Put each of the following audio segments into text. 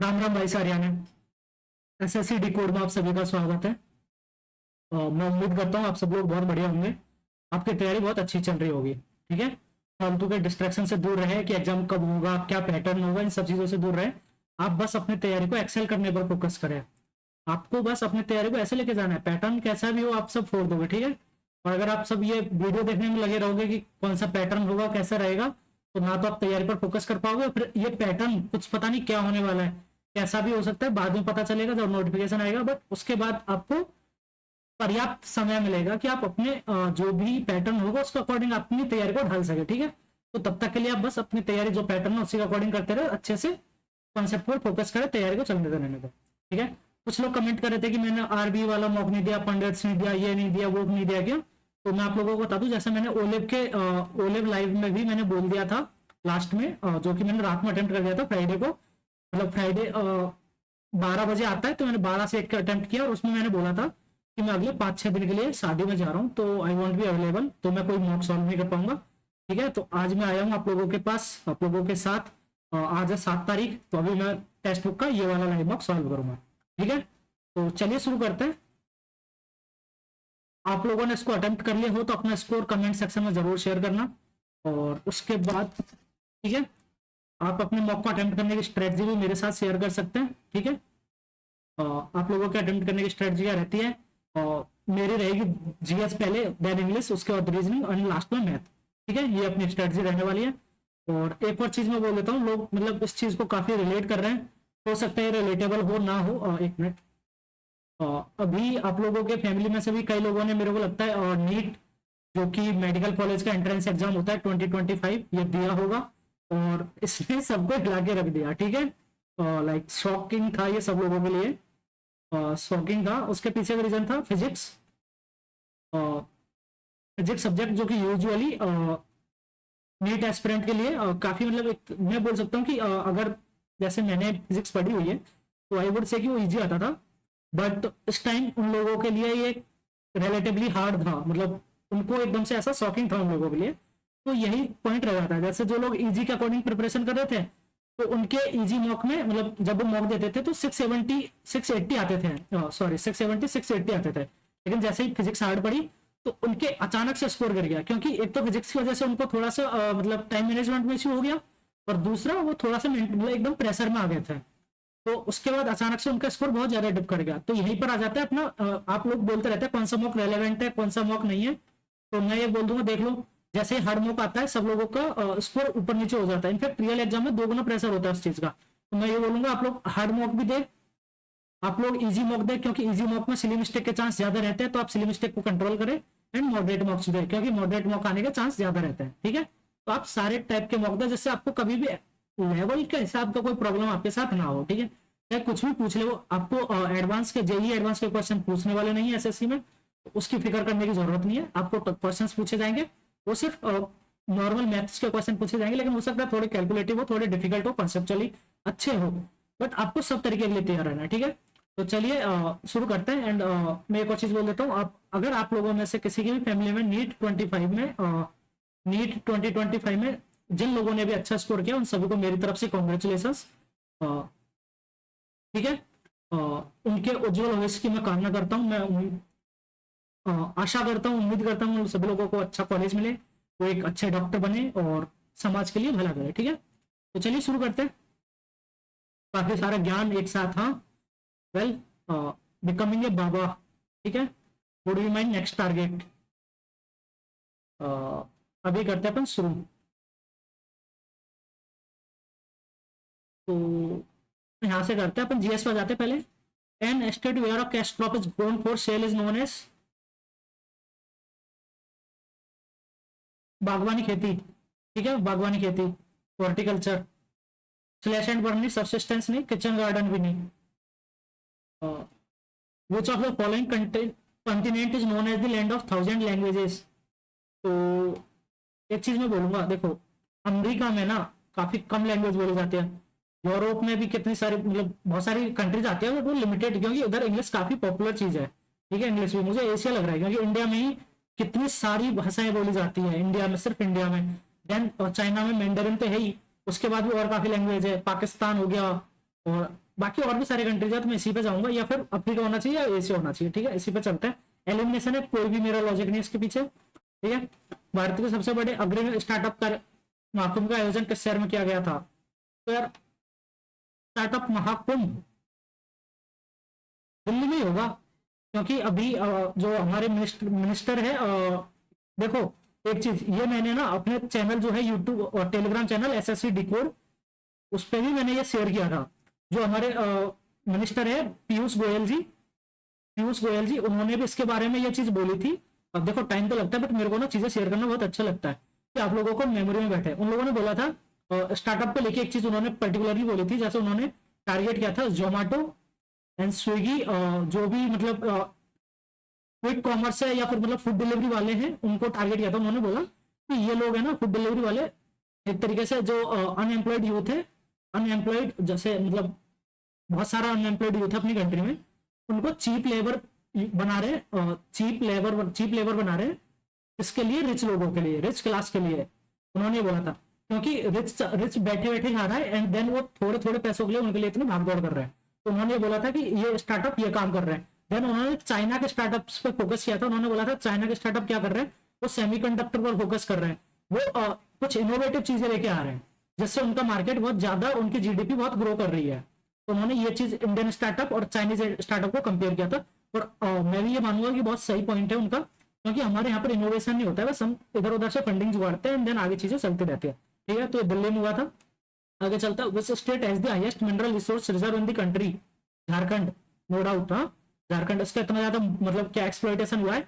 राम राम भाई सारियाने। SSC decode में आप सभी का स्वागत है। मैं उम्मीद करता हूँ आप सब लोग बहुत बढ़िया होंगे। आपकी तैयारी बहुत अच्छी चल रही होगी। ठीक है, फालतू के डिस्ट्रैक्शन से दूर रहे कि एग्जाम कब होगा, क्या पैटर्न होगा, इन सब चीजों से दूर रहे। आप बस अपनी तैयारी को एक्सेल करने पर फोकस करें। आपको बस अपनी तैयारी को ऐसे लेके जाना है, पैटर्न कैसा भी हो आप सब फोड़ दोगे। ठीक है, और अगर आप सब ये वीडियो देखने में लगे रहोगे कि कौन सा पैटर्न होगा, कैसा रहेगा, तो ना तो आप तैयारी पर फोकस कर पाओगे, फिर ये पैटर्न कुछ पता नहीं क्या होने वाला है, कैसा भी हो सकता है, बाद में पता चलेगा जब नोटिफिकेशन आएगा। बट उसके बाद आपको पर्याप्त समय मिलेगा कि आप अपने जो भी पैटर्न होगा उसके अकॉर्डिंग अपनी तैयारी को ढाल सके। ठीक है, तो तब तक के लिए आप बस अपनी तैयारी जो पैटर्न है उसी के अकॉर्डिंग करते रहे, अच्छे से कॉन्सेप्ट पर फोकस करें, तैयारी को चलने रहने दो। ठीक है, कुछ लोग कमेंट कर रहे थे कि मैंने आरबी वाला मॉक नहीं दिया, पंडित्स नहीं दिया, ये नहीं दिया, वो नहीं दिया, क्या? तो मैं आप लोगों को बता दूं, जैसे मैंने ओलेव लाइव में भी मैंने बोल दिया था लास्ट में, जो कि मैंने रात में अटेम्प्ट कर दिया था फ्राइडे को, मतलब फ्राइडे 12 बजे आता है, तो मैंने 12 से 1 का अटेम्प्ट किया और उसमें मैंने बोला था कि मैं अगले 5-6 दिन के लिए शादी में जा रहा हूँ, तो आई वॉन्ट बी अवेलेबल, तो मैं कोई मॉक सॉल्व नहीं कर पाऊंगा। ठीक है, तो आज मैं आया हूँ आप लोगों के पास, आप लोगों के साथ। आज है 7 तारीख, तो अभी मैं टेक्स्ट बुक का ये वाला लाइव मॉक सॉल्व करूंगा। ठीक है, तो चलिए शुरू करते हैं। आप लोगों ने इसको अटेम्प्ट कर लिया हो तो अपना स्कोर कमेंट सेक्शन में जरूर शेयर करना। और उसके बाद ठीक है, आप अपने मॉक को अटेम्प्ट करने की स्ट्रेटजी भी मेरे साथ शेयर कर सकते हैं। ठीक है, आप लोगों के अटेम्प्ट करने की स्ट्रेटजी क्या रहती है, मेरी रहेगी जीएस पहले, देन इंग्लिश, उसके बाद रीजनिंग और लास्ट में मैथ। ठीक है, ये अपनी स्ट्रेटजी रहने वाली है। और एक और चीज मैं बोल देता हूँ, लोग मतलब इस चीज को काफी रिलेट कर रहे हैं, हो सकता है रिलेटेबल हो ना हो। एक मिनट, अभी आप लोगों के फैमिली में से भी कई लोगों ने, मेरे को लगता है, और नीट जो कि मेडिकल कॉलेज का एंट्रेंस एग्जाम होता है 2025, ये दिया होगा और इसने सबको हिला के रख दिया। ठीक है, लाइक शॉकिंग था ये सब लोगों के लिए, शॉकिंग था। उसके पीछे का रीजन था फिजिक्स। फिजिक्स सब्जेक्ट जो कि यूजुअली नीट एस्पिरेंट के लिए काफी, मतलब एक मैं बोल सकता हूँ कि अगर जैसे मैंने फिजिक्स पढ़ी हुई है तो आई वुड से कि वो इजी आता था, बट इस टाइम उन लोगों के लिए ये रिलेटिवली हार्ड था, मतलब उनको एकदम से ऐसा शॉकिंग था उन लोगों के लिए। तो यही पॉइंट रह जाता है, जैसे जो लोग इजी के अकॉर्डिंग प्रिपरेशन कर रहे थे तो उनके इजी मॉक में, मतलब जब वो मॉक देते थे तो 670 680 आते थे, सॉरी 670 680 आते थे, लेकिन जैसे ही फिजिक्स हार्ड पड़ी तो उनके अचानक से स्कोर गिर गया, क्योंकि एक तो फिजिक्स की वजह से उनको थोड़ा सा मतलब टाइम मैनेजमेंट में इश्यू हो गया, और दूसरा वो थोड़ा सा मतलब एकदम प्रेशर में आ गए थे, तो उसके बाद अचानक से उनका स्कोर बहुत ज्यादा डिप कर गया। तो यहीं पर आ जाता है अपना, आप लोग बोलते रहते हैं कौन सा मॉक रेलेवेंट है, कौन सा मॉक नहीं है, तो मैं ये बोल दूंगा, देख लो, जैसे हार्ड मॉक आता है सब लोगों का स्कोर ऊपर नीचे हो जाता है, इनफैक्ट रियल एग्जाम में 2 गुना प्रेशर होता है उस चीज का। तो मैं ये बोलूंगा आप लोग हार्ड मॉक भी दे, आप लोग इजी मॉक दे, क्योंकि इजी मॉक में सिली मिस्टेक के चांस ज्यादा रहते हैं, तो आप सिली मिस्टेक को कंट्रोल करें, एंड मॉडरेट मॉक्स दे, क्योंकि मॉडरेट मॉक आने के चांस ज्यादा रहते हैं। ठीक है, तो आप सारे टाइप के मॉक दे, जिससे आपको कभी भी लेवल के हिसाब का कोई प्रॉब्लम आपके साथ ना हो। ठीक है, चाहे कुछ भी पूछ ले, वो आपको एडवांस के जेई एडवांस के क्वेश्चन पूछने वाले नहीं है एसएससी में, तो उसकी फिक्र करने की जरूरत नहीं है। आपको क्वेश्चंस पूछे जाएंगे, वो सिर्फ नॉर्मल मैथ्स के क्वेश्चन पूछे जाएंगे, लेकिन हो सकता है थोड़े कैलकुलेटिव हो, थोड़े डिफिकल्ट हो, कंसेप्चुअली अच्छे हो, बट आपको सब तरीके के लिए तैयार रहना है। ठीक है, तो चलिए शुरू करते हैं। एंड मैं एक और चीज बोल देता हूँ, आप अगर आप लोगों में से किसी की भी फैमिली में नीट 2025 में जिन लोगों ने भी अच्छा स्कोर किया, उन सभी को मेरी तरफ से कॉन्ग्रेचुलेशन। ठीक है, उनके उज्जवल भविष्य की मैं कामना करता हूँ, मैं आशा करता हूँ, उम्मीद करता हूँ सभी लोगों को अच्छा कॉलेज मिले, वो एक अच्छे डॉक्टर बने और समाज के लिए भला करे। ठीक है, तो चलिए शुरू करते हैं। काफी सारा ज्ञान एक साथ, हाँ, वेल, बिकमिंग ए बाबा। ठीक है, would be my next target. अभी करते हैं अपन शुरू। तो यहां से करते हैं अपन, जीएस पर जाते हैं पहले। An estate where of cash crop is grown for sale is known as बागवानी खेती। ठीक है, बागवानी खेती, हॉर्टिकल्चर, स्लैश एंड बर्न नहीं, सब्सिस्टेंस नहीं, किचन गार्डन भी नहीं। Which of the following continent is known as the land of 1000 languages. तो एक चीज मैं बोलूंगा, देखो, अमेरिका में ना काफी कम लैंग्वेज बोली जाती है, यूरोप में भी कितनी सारी, मतलब बहुत सारी कंट्रीज आती है, बट वो लिमिटेड, क्योंकि उधर इंग्लिश काफी पॉपुलर चीज है। ठीक है, इंग्लिश भी मुझे एशिया लग रहा है, क्योंकि इंडिया में ही कितनी सारी भाषाएं बोली जाती है, इंडिया में, सिर्फ इंडिया में। देन चाइना में मैंडरिन तो है ही, उसके बाद भी और काफी लैंग्वेज है, पाकिस्तान हो गया, और बाकी और भी सारे कंट्रीज है, तो मैं इसी पे जाऊंगा, या फिर अफ्रीका होना चाहिए या एशिया होना चाहिए, ठीक है, इसी पे चलते हैं। एलिमिनेशन है, कोई भी मेरा लॉजिक नहीं है इसके पीछे, ठीक है। भारत के सबसे बड़े अग्रणी स्टार्टअप का महाकुंभ का आयोजन किस शहर में किया गया था? तो यार स्टार्टअप महाकुंभ दिल्ली में ही होगा, क्योंकि अभी जो हमारे मिनिस्टर है, देखो एक चीज ये मैंने ना अपने चैनल जो है यूट्यूब और टेलीग्राम चैनल एसएससी डिकोड, उस पर भी मैंने ये शेयर किया था। जो हमारे मिनिस्टर है पीयूष गोयल जी, उन्होंने भी इसके बारे में ये चीज बोली थी। अब देखो टाइम तो लगता है, बट मेरे को ना चीजें शेयर करना बहुत अच्छा लगता है कि आप लोगों को मेमोरी में बैठे। उन लोगों ने बोला था स्टार्टअप को लेके एक चीज उन्होंने पर्टिकुलरली बोली थी, जैसे उन्होंने टारगेट किया था जोमेटो एंड स्विगी, जो भी मतलब क्विक कॉमर्स है या फिर मतलब फूड डिलीवरी वाले हैं, उनको टारगेट किया था। उन्होंने बोला कि ये लोग है ना फूड डिलीवरी वाले, एक तरीके से जो अनएम्प्लॉयड यूथ है, अनएम्प्लॉयड जैसे मतलब बहुत सारा अनएम्प्लॉयड यूथ है अपनी कंट्री में, उनको चीप लेबर बना रहे, चीप लेबर बना रहे, इसके लिए रिच लोगों के लिए, रिच क्लास के लिए उन्होंने बोला था। क्योंकि रिच बैठे बैठे खा रहा है एंड देन वो थोड़े थोड़े पैसों के लिए उनके लिए इतनी भागदौड़ कर रहे हैं। तो उन्होंने बोला था कि ये स्टार्टअप ये काम कर रहे हैं। देन उन्होंने चाइना के स्टार्टअप्स पे फोकस किया था। उन्होंने बोला था चाइना के स्टार्टअप क्या कर रहे हैं, वो सेमीकंडक्टर पर फोकस कर रहे हैं, वो कुछ इनोवेटिव चीजें लेके आ रहे हैं, जिससे उनका मार्केट बहुत ज्यादा, उनकी जीडीपी बहुत ग्रो कर रही है। तो उन्होंने ये चीज इंडियन स्टार्टअप और चाइनीज स्टार्टअप को कंपेयर किया था। और मैं भी ये मानूंगा कि बहुत सही पॉइंट है उनका, क्योंकि हमारे यहाँ पर इनोवेशन नहीं होता है, बस हम इधर उधर से फंडिंग जुगाड़ते हैं, देन आगे चीजें चलती रहती है, ठीक है। तो ये दिल्ली में हुआ था। आगे चलता है, which state has the highest mineral resource reserve in the country? Jharkhand, no doubt. हाँ, झारखंड, इसका इतना ज्यादा मतलब क्या एक्सप्लॉइटेशन हुआ है,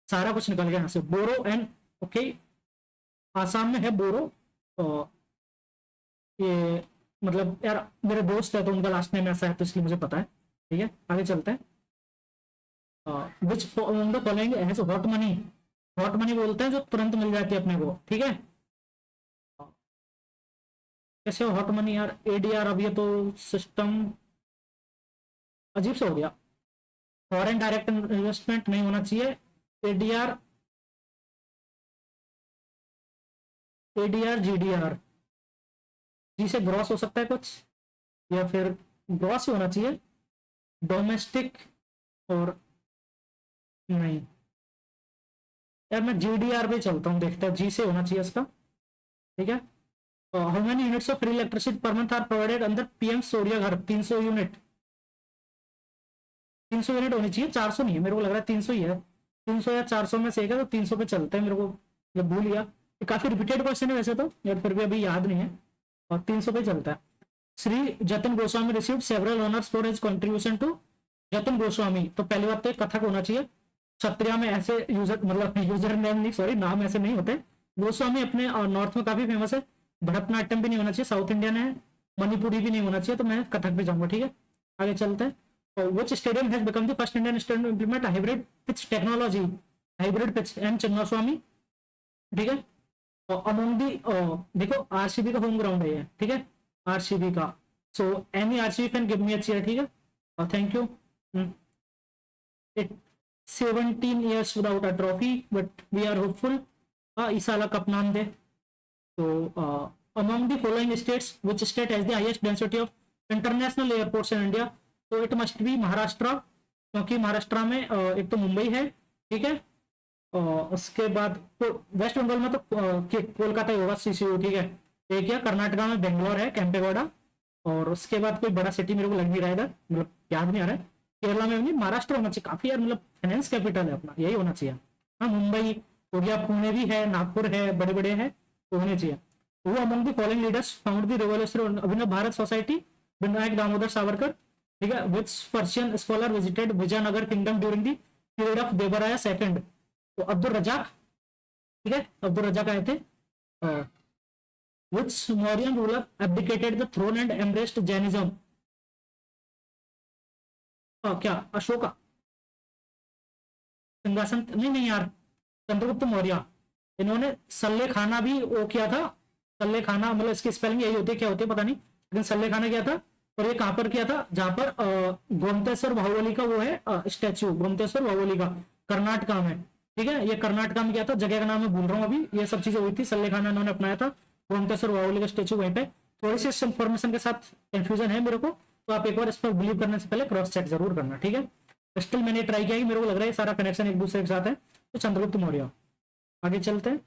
सारा कुछ निकल गया यहाँ से। बोरो एंड ओके, आसाम में है बोरो। और ये मतलब यार मेरे दोस्त है तो उनका लास्ट नेम ऐसा है, तो इसलिए मुझे पता है, ठीक है। आगे चलते हैं। Which the following has hot money? Hot money बोलते हैं जो तुरंत मिल जाती है अपने को, ठीक है। कैसे हॉट मनी यार? एडीआर, अब ये तो सिस्टम अजीब सा हो गया। फॉरेन डायरेक्ट इन्वेस्टमेंट नहीं होना चाहिए। एडीआर, जीडीआर, जी से ग्रॉस हो सकता है कुछ, या फिर ग्रॉस ही होना चाहिए। डोमेस्टिक और नहीं यार, मैं जीडीआर पे चलता हूँ, देखता है, जी से होना चाहिए इसका, ठीक है। How many units of free electricity per month are provided अंदर PM Surya Ghar? 300 unit, 300 unit होनी चाहिए, 400 नहीं है, मेरे को लग रहा है 300 ही है। 300 या 400 में से एक है, तो 300 पे चलते हैं। मेरे को जब भूल गया, ये काफी रिपीटेड क्वेश्चन है वैसे तो, यार फिर भी अभी याद नहीं है, और 300 पे चलता है। Shri Jatin Goswami received several honours for his contribution to. Jatin Goswami, तो पहली बात तो एक कथक होना चाहिए। क्षत्रिया में ऐसे यूजर मतलब यूजर नेम नहीं, सॉरी, नाम ऐसे नहीं होते। गोस्वामी अपने नॉर्थ में काफी फेमस है। भरतनाट्यम भी नहीं होना चाहिए, साउथ इंडियन है। मणिपुरी भी नहीं होना चाहिए, तो मैं कथक पे जाऊंगा, ठीक है। आगे चलते हैं। Which stadium has become the first Indian stadium to implement a hybrid pitch technology? Hybrid pitch, M Chinnaswamy, ठीक है। और अमंग दी, देखो आरसीबी का होम ग्राउंड है ये, ठीक है, आरसीबी का। So any RCB fan give me a cheer, ठीक है, और thank you. 17 years without a trophy, but we are hopeful इस साल कप नाम दे। तो among the following states, which state has the highest density of international airports in India? तो it must be Maharashtra, क्योंकि महाराष्ट्र में एक तो मुंबई है, ठीक है, उसके बाद तो वेस्ट बंगाल में तो कोलकाता ही होगा, सीसीयू, ठीक है। एक या कर्नाटका में बेंगलोर है, कैंपेगौड़ा, और उसके बाद कोई बड़ा सिटी मेरे को लग नहीं रहा है इधर, मतलब याद नहीं आ रहा है। केरला में नहीं, महाराष्ट्र होना चाहिए काफी यार, मतलब फाइनेंस कैपिटल है अपना, यही होना चाहिए। हाँ, मुंबई हो गया, पुणे भी है, नागपुर है, बड़े बड़े हैं, तो होने चाहिए। वो among the following leaders found the revolutionary Abhinav Bharat society? Vinayak Damodar Savarkar, ठीक है। Which Persian scholar visited Vijayanagar kingdom during the period of Devaraya second? तो अब्दुल रजाक, ठीक है, अब्दुल रजाक आए थे। Which Mauryan ruler abdicated the throne and embraced Jainism? क्या अशोका? सिंहासन नहीं, नहीं यार, चंद्रगुप्त मौर्य। इन्होंने सल्ले खाना भी वो किया था, सल्ले खाना, मतलब इसकी स्पेलिंग यही होती है, क्या होती है पता नहीं, लेकिन सल्ले खाना किया था। और ये कहां पर किया था? जहां पर गोमतेश्वर बाहुबली का वो है स्टैच्यू, गोमतेश्वर बाहुबली का, कर्नाटका में, ठीक है। ये कर्नाटका में किया था, जगह का नाम मैं भूल रहा हूँ अभी। ये सब चीजें हुई थी, सल्ले खाना इन्होंने अपनाया था, गोमतेश्वर बाहुबली का स्टैच्यू वहीं पे। थोड़ी सी इन्फॉर्मेशन के साथ कंफ्यूजन है मेरे को, तो आप एक बार इस पर बिलीव करने से पहले क्रॉस चेक जरूर करना, ठीक है। स्टिल मैंने ट्राई किया कि मेरे को लग रहा है सारा कनेक्शन एक दूसरे के साथ है, तो चंद्रगुप्त मौर्य। आगे चलते हैं,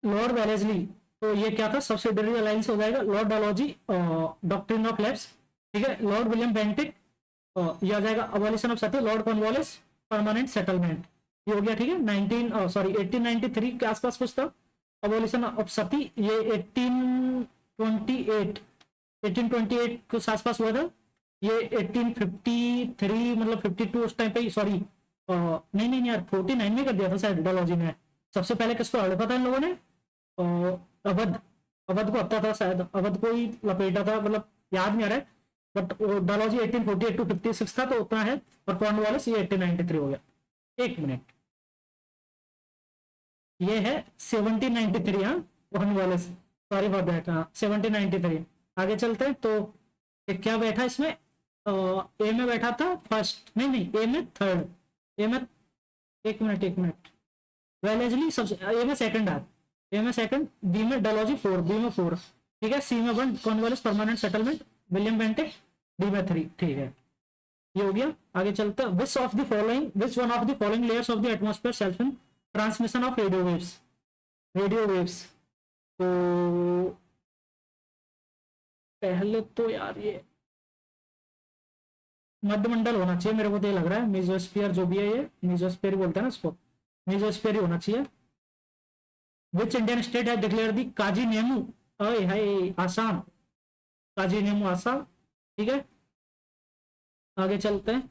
लॉर्ड वेलेस्ली, तो ये क्या था, सब्सिडरी अलायंस हो जाएगा। लॉर्ड डालहौजी, डॉक्ट्रिन ऑफ लैप्स, ठीक है। लॉर्ड विलियम बेंटिक, ये आ जाएगा abolition of Sati. Lord Cornwallis, permanent settlement, ये हो गया, ठीक है। 1893 के आसपास कुछ था अबॉलिशन ऑफ सती, ये 1828 के आसपास हुआ था। ये 1853 मतलब 52 उस टाइम पे, सॉरी नहीं नहीं यार 49 में कर दिया था शायद डालहौजी ने। सबसे पहले किसको हड़पा था इन लोगों ने, अवध, अवध को हत्या था शायद, अवध को ही लपेटा था, मतलब याद नहीं आ रहा है, बट डालहौजी 1848 to 56 था, तो उतना है। और कॉर्नवालिस ये 1893 हो गया। एक मिनट, ये है 1793, हाँ कॉर्नवालिस, सॉरी फॉर दैट, हाँ 1793। आगे चलते हैं, तो क्या बैठा इसमें, ए में बैठा था फर्स्ट, नहीं नहीं ए में थर्ड, ए में, एक मिनट, वेलेस्ली सबसे ए में सेकंड है, ए में सेकंड, बी में डालहौजी 4, बी में 4, ठीक है। सी में 1 Cornwallis permanent settlement, William Bentinck, D में 3, ठीक है, ये हो गया। आगे चलते हैं, which one of the following layers of the atmosphere self in transmission of radio waves. तो पहले तो यार ये मध्यमंडल होना चाहिए, मेरे को तो ये लग रहा है, मेसोस्फीयर जो भी है, ये मेसोस्फीयर बोलते हैं ना इसको, मेसोस्फीयर ही होना चाहिए। Which Indian state has declare the काजीनेमू, आसाम, काजीनेमू आसाम, ठीक है। आगे चलते हैं,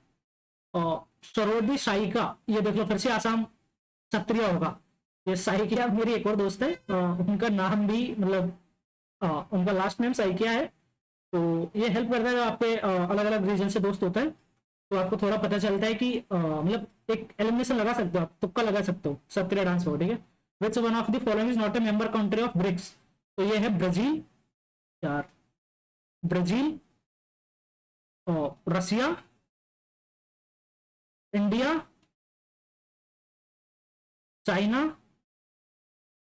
और सरोदी साइका, ये देख लो फिर से आसाम क्षत्रिय होगा। ये साइकिया मेरी एक और दोस्त है, उनका नाम भी मतलब उनका लास्ट नेम साइकिया है, तो ये हेल्प करता है। आपके अलग अलग रीजन से दोस्त होता है, तो आपको थोड़ा पता चलता है कि मतलब एक एलिमिनेशन लगा सकते हो आप, तुक्का लगा सकते हो, क्षत्रिय डांस हो, ठीक है। Which one of the following is not A member country of BRICS, तो ये है ब्राजील, यार ब्राजील, रसिया, इंडिया, चाइना,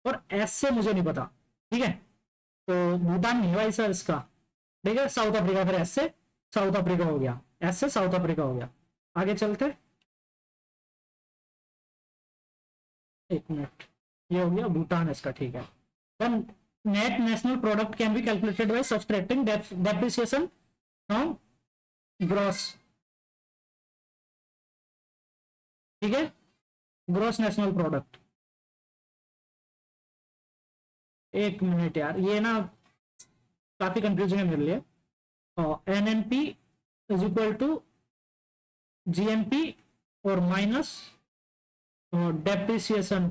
और एस से मुझे नहीं पता, ठीक है। तो भूटान नहीं है भाई सर इसका, ठीक है। साउथ अफ्रीका, फिर एस से साउथ अफ्रीका हो गया, एस से साउथ अफ्रीका हो गया। आगे चलते, एक मिनट, ये हो गया भूटान इसका, ठीक है। Then net national product can be calculated by subtracting depreciation from gross, ठीक है, ग्रॉस नेशनल प्रोडक्ट। एक मिनट यार, ये ना काफी कंफ्यूजिंग है मेरे लिए। NNP is equal to GNP और माइनस डेप्रिसिएशन,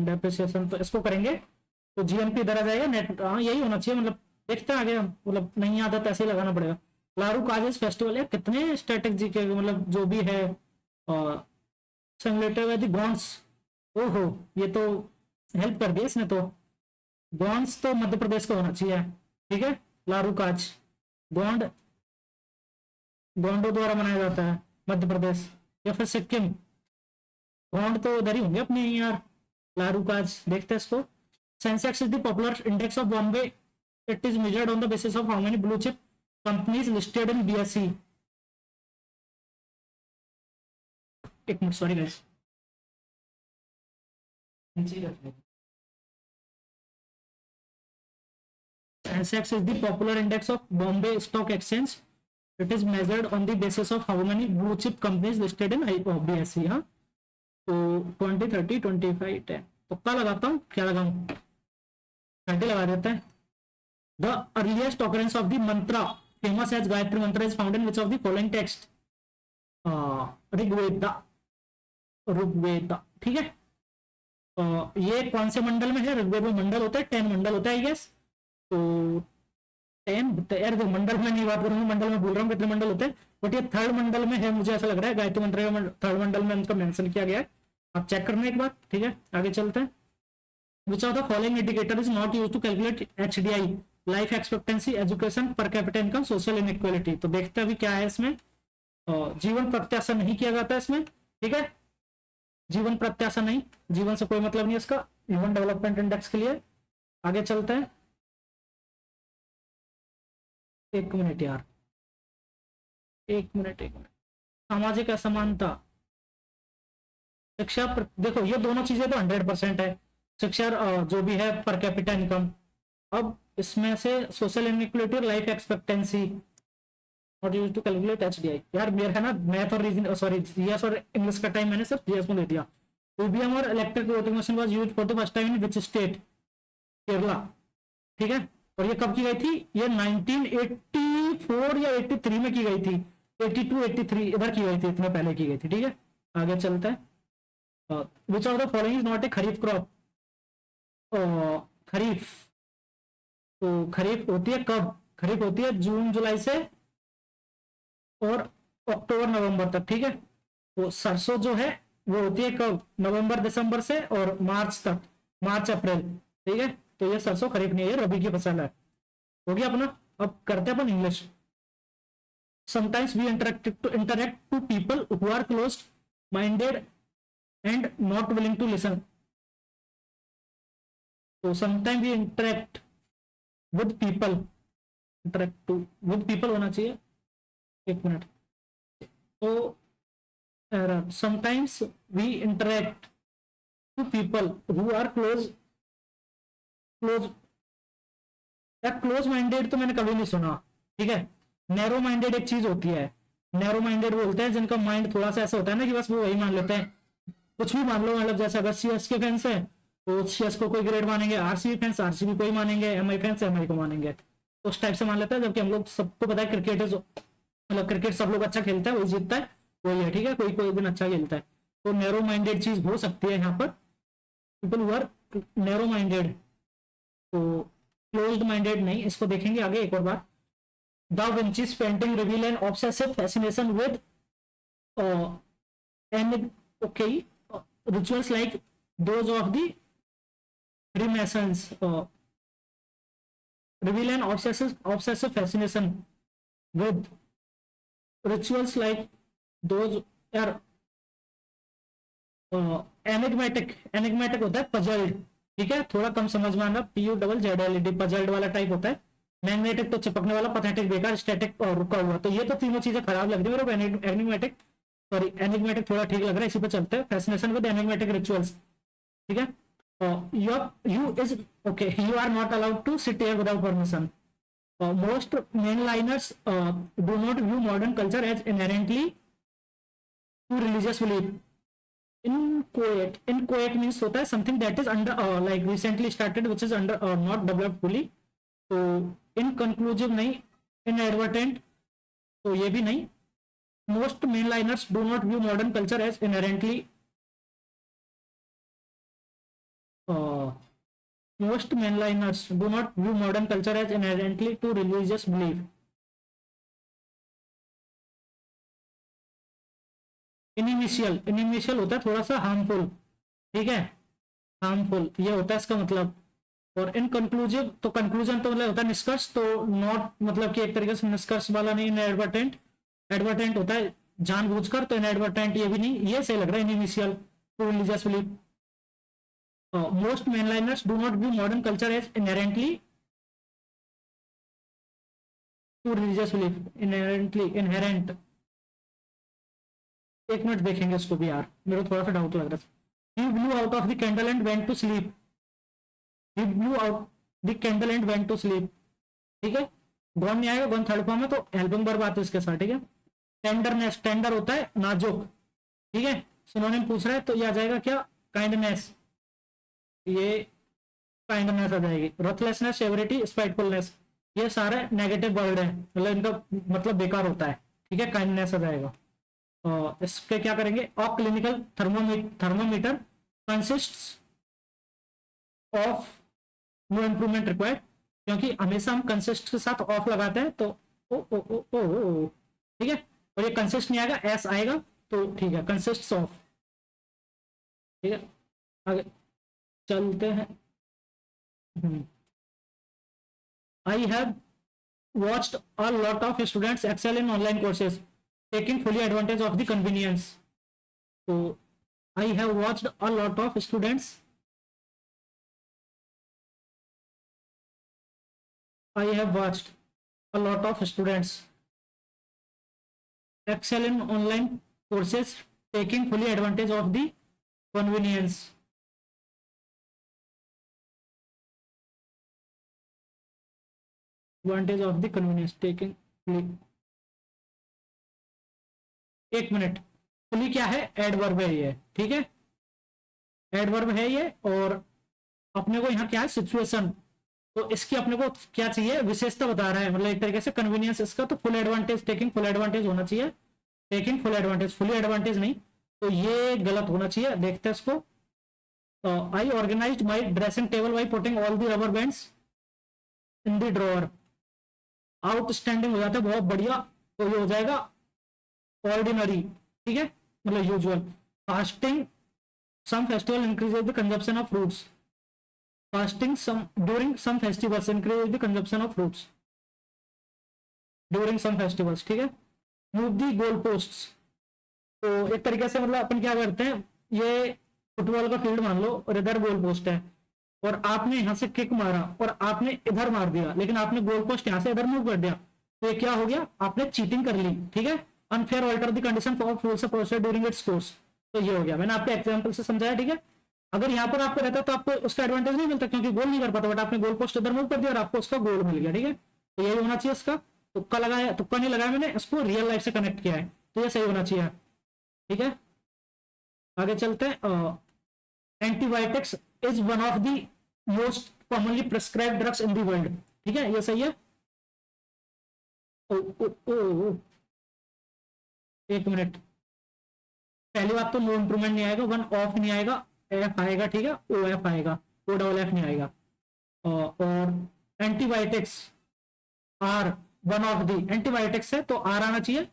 डेप्रिसिएशन, तो इसको करेंगे तो जीएनपी इधर आ जाएगा, नेट, हाँ यही होना चाहिए, मतलब देखते हैं आगे, मतलब नहीं आता तो ऐसे ही लगाना पड़ेगा। लारू काजेस फेस्टिवल है, कितने स्ट्रेटेजी के मतलब जो भी है संगलेटेड बॉन्ड्स, ओहो ये तो हेल्प कर दिया इसने, तो बॉन्ड्स तो मध्य प्रदेश का होना चाहिए, ठीक है। लारू काज बॉन्ड बॉन्डो द्वारा बनाया जाता है मध्य प्रदेश, या फिर सिक्किम, बॉन्ड तो उधर ही होंगे अपने यार। लारू काज देखते हैं इसको। Sensex is the popular index of Bombay, it is measured on the basis of how many blue chip companies listed in BSE. एक minute, sorry guys, Sensex is the popular index of Bombay Stock Exchange. It is measured on the basis of how many blue chip companies listed in BSE. हाँ, तो 20, 30, 25, 10, तुक्का लगाता हूँ, क्या लगाऊं, 30 लगा देते हैं। The earliest occurrence of the mantra famous as Gayatri mantra is found in which of the following text? Rigveda, ठीक है। ये कौन से मंडल में है, ऋग्वेद में मंडल होता है, 10 मंडल होता है आई गेस, तो 10 यार मंडल में नहीं बात करूंगा, मंडल में बोल रहा हूँ कितने मंडल होते हैं, बट ये थर्ड मंडल में है, मुझे ऐसा लग रहा है गायत्री मंत्र का थर्ड मंडल में उनका मेंशन किया गया है, आप चेक करना एक बार, ठीक है। आगे चलते हैं। Which of the following indicator is not used to calculate HDI, life expectancy, education, per capita income, social inequality. तो देखते हैं अभी क्या है इसमें, जीवन प्रत्याशा नहीं किया जाता है इसमें, ठीक है। जीवन प्रत्याशा नहीं, जीवन से कोई मतलब नहीं है इसका, ह्यूमन डेवलपमेंट इंडेक्स के लिए। आगे चलते हैं, 1 मिनट यार, 1 मिनट 1 मिनट। सामाजिक असमानता, शिक्षा देखो ये दोनों चीजें तो 100% है, शिक्षा जो भी है पर कैपिटा इनकम। अब इसमें से सोशल इनइक्वालिटी और life expectancy not used to calculate HDI. यार मेरा है ना मैथ और रीजन सॉरी जीएस और इंग्लिश का टाइम मैंने सिर्फ जीएस में दे दिया। ईवीएम और electric voting machine was used for the first time in which state? Kerala. ठीक है, और ये कब की गई थी? ये 1984 या 83 में की गई थी, 82 83 इधर की गई थी, इतने पहले की गई थी। ठीक है, आगे चलते हैं। Which of the following is not a kharif crop? Kharif, तो खरीफ होती है कब? खरीफ होती है जून जुलाई से और अक्टूबर नवंबर तक। ठीक है, तो सरसों जो है वो होती है कब? नवंबर दिसंबर से और मार्च तक, मार्च अप्रैल। ठीक है, तो ये सरसों खरीफ नहीं है, ये रबी की फसल है। हो गया अपना। अब करते हैं अपन English. Sometimes we interact to people who are close minded and not willing to listen. तो sometime we interact with people, interact to with people होना चाहिए। 1 मिनट। तो sometimes we interact to people who are close या close minded तो मैंने कभी नहीं सुना। ठीक है, नैरो माइंडेड एक चीज होती है, नैरो माइंडेड बोलते हैं जिनका माइंड थोड़ा सा ऐसा होता है ना कि बस वो वही मान लेते हैं, कुछ भी मान लो। मतलब जैसे अगर सीएस के फैंस है तो सीएस को कोई ग्रेड मानेंगे, आरसीबी फैंस आरसीबी को ही मानेंगे, एमआई फैंस एमआई को मानेंगे, उस टाइप से मान लेते हैं। जबकि हम लोग सबको पता है क्रिकेट मतलब क्रिकेट सब लोग अच्छा खेलता है, वही जीतता है, वही है। ठीक है, कोई कोई दिन अच्छा खेलता है, तो नैरो माइंडेड चीज हो सकती है यहाँ पर, people who are narrow minded. तो क्लोज्ड माइंडेड नहीं, इसको देखेंगे आगे एक और बार। Da Vinci's painting reveal an obsessive fascination with an okay rituals like those of the Freemasons. Reveal an obsessive fascination with rituals like those यार enigmatic होता है पजल्ड। ठीक है, थोड़ा कम समझ में आना, PUZZLED पजल्ड वाला टाइप होता है। मैग्नेटिक तो चिपकने वाला, पैथेटिक बेकार, स्टैटिक और रुका हुआ। तो ये तो तीनों चीजें खराब लग रही है मेरे को। एनिग्मेटिक सॉरी एनिग्मेटिक थोड़ा ठीक लग रहा है, इसी पे चलते हैं। Fascination with enigmatic rituals. ठीक है, you is okay, you are not allowed to sit here without permission. Most mainliners do not view modern culture as inherently to religious belief. Inchoate means होता है something that is under like recently started which is under not developed fully। तो inconclusive नहीं, inadvertent तो ये भी नहीं। most mainliners do not view modern culture as inherently most mainliners do not view modern culture as inherently to religious belief। Initial होता है थोड़ा सा हार्मफुल। ठीक है, हार्मफुल ये होता है इसका मतलब। और इनकंक्लूसिव तो कंक्लूजन तो मतलब होता है निष्कर्ष, तो नॉट मतलब कि एक तरीके से निष्कर्ष वाला नहीं। इनएडवर्टेंट, एडवर्टेंट होता है जानबूझकर, तो इनएडवर्टेंट ये भी नहीं, ये सही लग रहा है। Initial to religious belief. Most mainliners do not view modern culture as inherently to religious belief. Inherent 1 minute देखेंगे इसको भी यार, मेरे को थोड़ा सा डाउट लग रहा था। He blew out of the candle and went to sleep। He blew out the candle and went to sleep। ठीक है, गॉन नहीं आएगा, गॉन थर्ड फॉर्म है तो हेल्पिंग वर्ब आती है इसके साथ। ठीक है, टेंडरनेस, टेंडर होता है नाजुक। ठीक है, सिनोनिम पूछ रहा है तो ये आ जाएगा क्या? काइंडनेस, ये काइंडनेस आ जाएगी। रथलेसनेस, सेवरिटी, स्पाइटफुलनेस, ये सारे नेगेटिव वर्ड है, मतलब इनका मतलब बेकार होता है। ठीक है, काइंडनेस आ जाएगा। इसके क्या करेंगे? A clinical thermometer consists of no improvement required, क्योंकि हमेशा हम कंसिस्ट के साथ ऑफ लगाते हैं तो ओ ओ ओ ओ ओ ठीक है, और ये कंसिस्ट नहीं आएगा, एस आएगा तो ठीक है, कंसिस्ट ऑफ। ठीक है, आगे चलते हैं। I have watched a lot of students excel in online courses taking fully advantage of the convenience. तो I have watched a lot of students, I have watched a lot of students excel in online courses, taking fully advantage of the convenience. Advantage of the convenience, taking fully. एक minute, fully क्या है? Adverb है ये, ठीक है, adverb है ये। और अपने को यहाँ क्या है? सिचुएशन। तो इसकी अपने को क्या चाहिए? विशेषता बता रहा है, मतलब एक तरीके से कन्वीनियंस इसका। तो full advantage, taking full advantage होना चाहिए, taking full advantage, fully advantage नहीं, तो ये गलत होना चाहिए। देखते हैं इसको। I organize my dressing table by putting all the rubber bands in the drawer. Outstanding हो जाता है, बहुत बढ़िया, तो ये हो जाएगा ऑर्डिनरी, ठीक है, मतलब usual. Fasting some festival increases the consumption of fruits, fasting some during some festivals increases the consumption of fruits during some festivals, ठीक है। मूव दी गोल पोस्ट्स, तो एक तरीके से मतलब अपन क्या करते हैं, ये फुटबॉल का फील्ड मान लो और इधर गोल पोस्ट है, और आपने यहां से किक मारा और आपने इधर मार दिया, लेकिन आपने गोल पोस्ट यहां से इधर मूव कर दिया, तो ये क्या हो गया? आपने चीटिंग कर ली, ठीक है। Unfair alter the condition for fruits process during its course, तो ये हो गया। मैंने आपके एग्जांपल से समझाया, ठीक है। अगर यहाँ पर आपको रहता तो आपको उसका एडवांटेज नहीं मिलता, क्योंकि गोल नहीं कर पाता, बट आपने गोल पोस्ट इधर मूव कर दिया और आपको उसका गोल मिल गया, ठीक है। तो यही होना चाहिए इसका। तुक्का लगाया, तुक्का नहीं लगाया मैंने, इसको रियल लाइफ से कनेक्ट किया है, तो ये सही होना चाहिए, ठीक है। आगे चलते हैं। Antibiotics is one of the most commonly prescribed drugs in the world, ठीक है, ये सही है। ओ, ओ, ओ, ओ, एक मिनट, पहली बात तो नो इंप्रूवमेंट नहीं आएगा, वन ऑफ नहीं आएगा, एफ आएगा, ठीक है, ओ एफ आएगा, ओ डबल एफ नहीं आएगा। और antibiotics are one of the, antibiotics है तो आर आना चाहिए,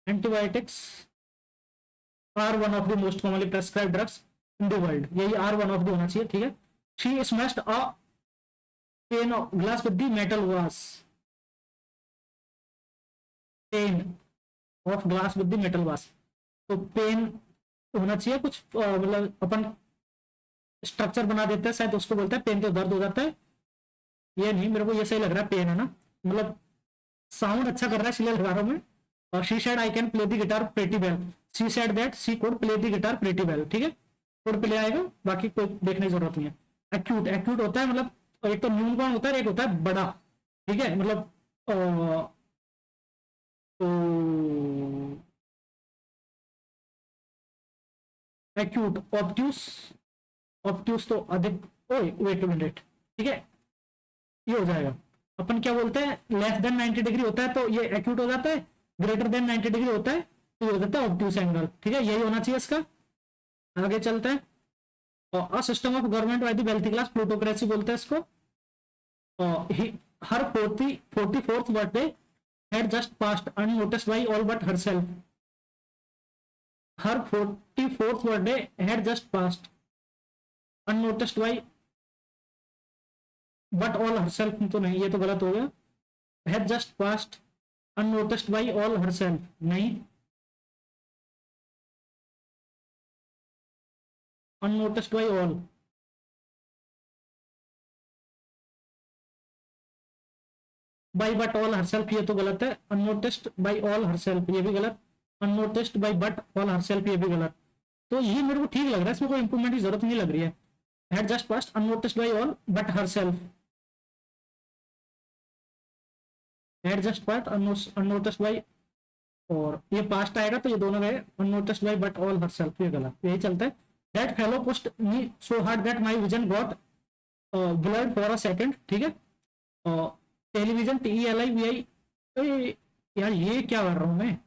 antibiotics are one of the most commonly prescribed drugs in the world, यही आर वन ऑफ द होना चाहिए, ठीक है। She smashed a pane of glass with the metal vase, pane of glass with the metal vase, तो pen होना चाहिए कुछ, मतलब अपन स्ट्रक्चर बना देते हैं शायद, उसको बोलते हैं पेन, तो दर्द हो जाता है, ये नहीं, मेरे को ये सही लग रहा है, पेन है ना, मतलब साउंड अच्छा कर रहा है इसलिए लगा रहा हूं मैं। और she said I can play the guitar pretty well, she said that she could play the guitar pretty well, ठीक है, कुड प्ले आएगा, बाकी कोई देखने की जरूरत नहीं है। एक्यूट, एक्यूट होता है मतलब एक तो न्यून कौन होता है, एक होता है बड़ा, ठीक है, मतलब तो एक्यूट, ऑब्ट्यूस, ऑब्ट्यूस तो अधिक, ओए वेट मिनट, ठीक है, ये हो जाएगा। अपन क्या बोलते हैं, लेस देन 90 डिग्री होता है तो ये एक्यूट हो जाता है, ग्रेटर देन 90 डिग्री होता है तो ये हो जाता है ऑब्ट्यूस एंगल, ठीक है, यही होना चाहिए इसका। आगे चलते हैं। और system of government by the wealthy class, plutocracy बोलते हैं इसको। हर 44th birthday had just passed unnoticed by all but herself, her 44th birthday had just passed unnoticed by but all herself, तो नहीं, ये तो गलत हो गया, had just passed unnoticed by all herself, नहीं, unnoticed by all, by but all herself ये तो गलत है, unnoticed by all herself ये भी गलत, unnoticed by but all herself ये भी गलत, तो ये मेरे को ठीक लग रहा है, इसमें कोई इंप्रूवमेंट की जरूरत नहीं लग रही है। had just passed unnoticed by all but herself, had just passed unnoticed by, और ये पास्ट आएगा तो ये दोनों गए, unnoticed by but all herself ये गलत, यही चलता है। that fellow pushed me so hard that my vision got blurred for a second, ठीक है। टेलीविजन TELIVI, यार ये क्या कर रहा हूं मैं,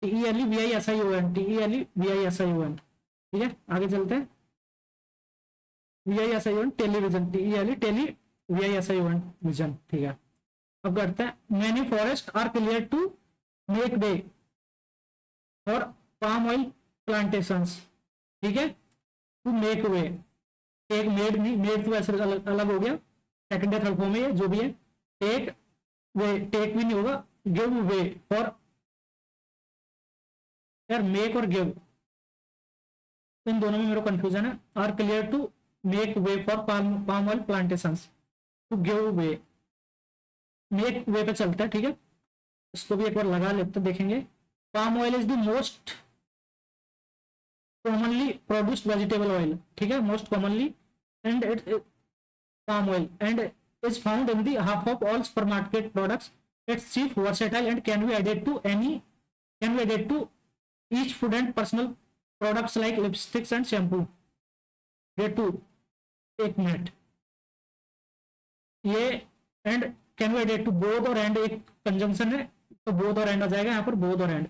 TELEVISION, TELEVISION, ठीक है, आगे चलते हैं। VISION टेलीविजन, TELEVISION विजन, ठीक है। अब करते हैं। Many forest are clear to make way for palm oil plantations, ठीक है, टू मेक वे, एक मेड नहीं, मेड तो ऐसे अलग, अलग हो गया, सेकंड या थर्ड फॉर्म में ये जो भी है, टेक वे, टेक भी नहीं होगा, गिव वे फॉर, यार मेक और गिव, इन दोनों में मेरे को कंफ्यूजन है। Are clear to make way for palm oil plantation, to give way, make way पे चलता है, ठीक है। इसको भी एक बार लगा लेते देखेंगे। Palm oil is the most commonly produced vegetable oil, ठीक है, most commonly, and it palm oil and is found in the half of all supermarket products. It's cheap, versatile, and can be added to each food and personal products like lipsticks and shampoo. Day 2, एक minute, ये and can be added to both और and एक conjunction है, तो both और and आ जाएगा यहाँ पर, बोथ और and.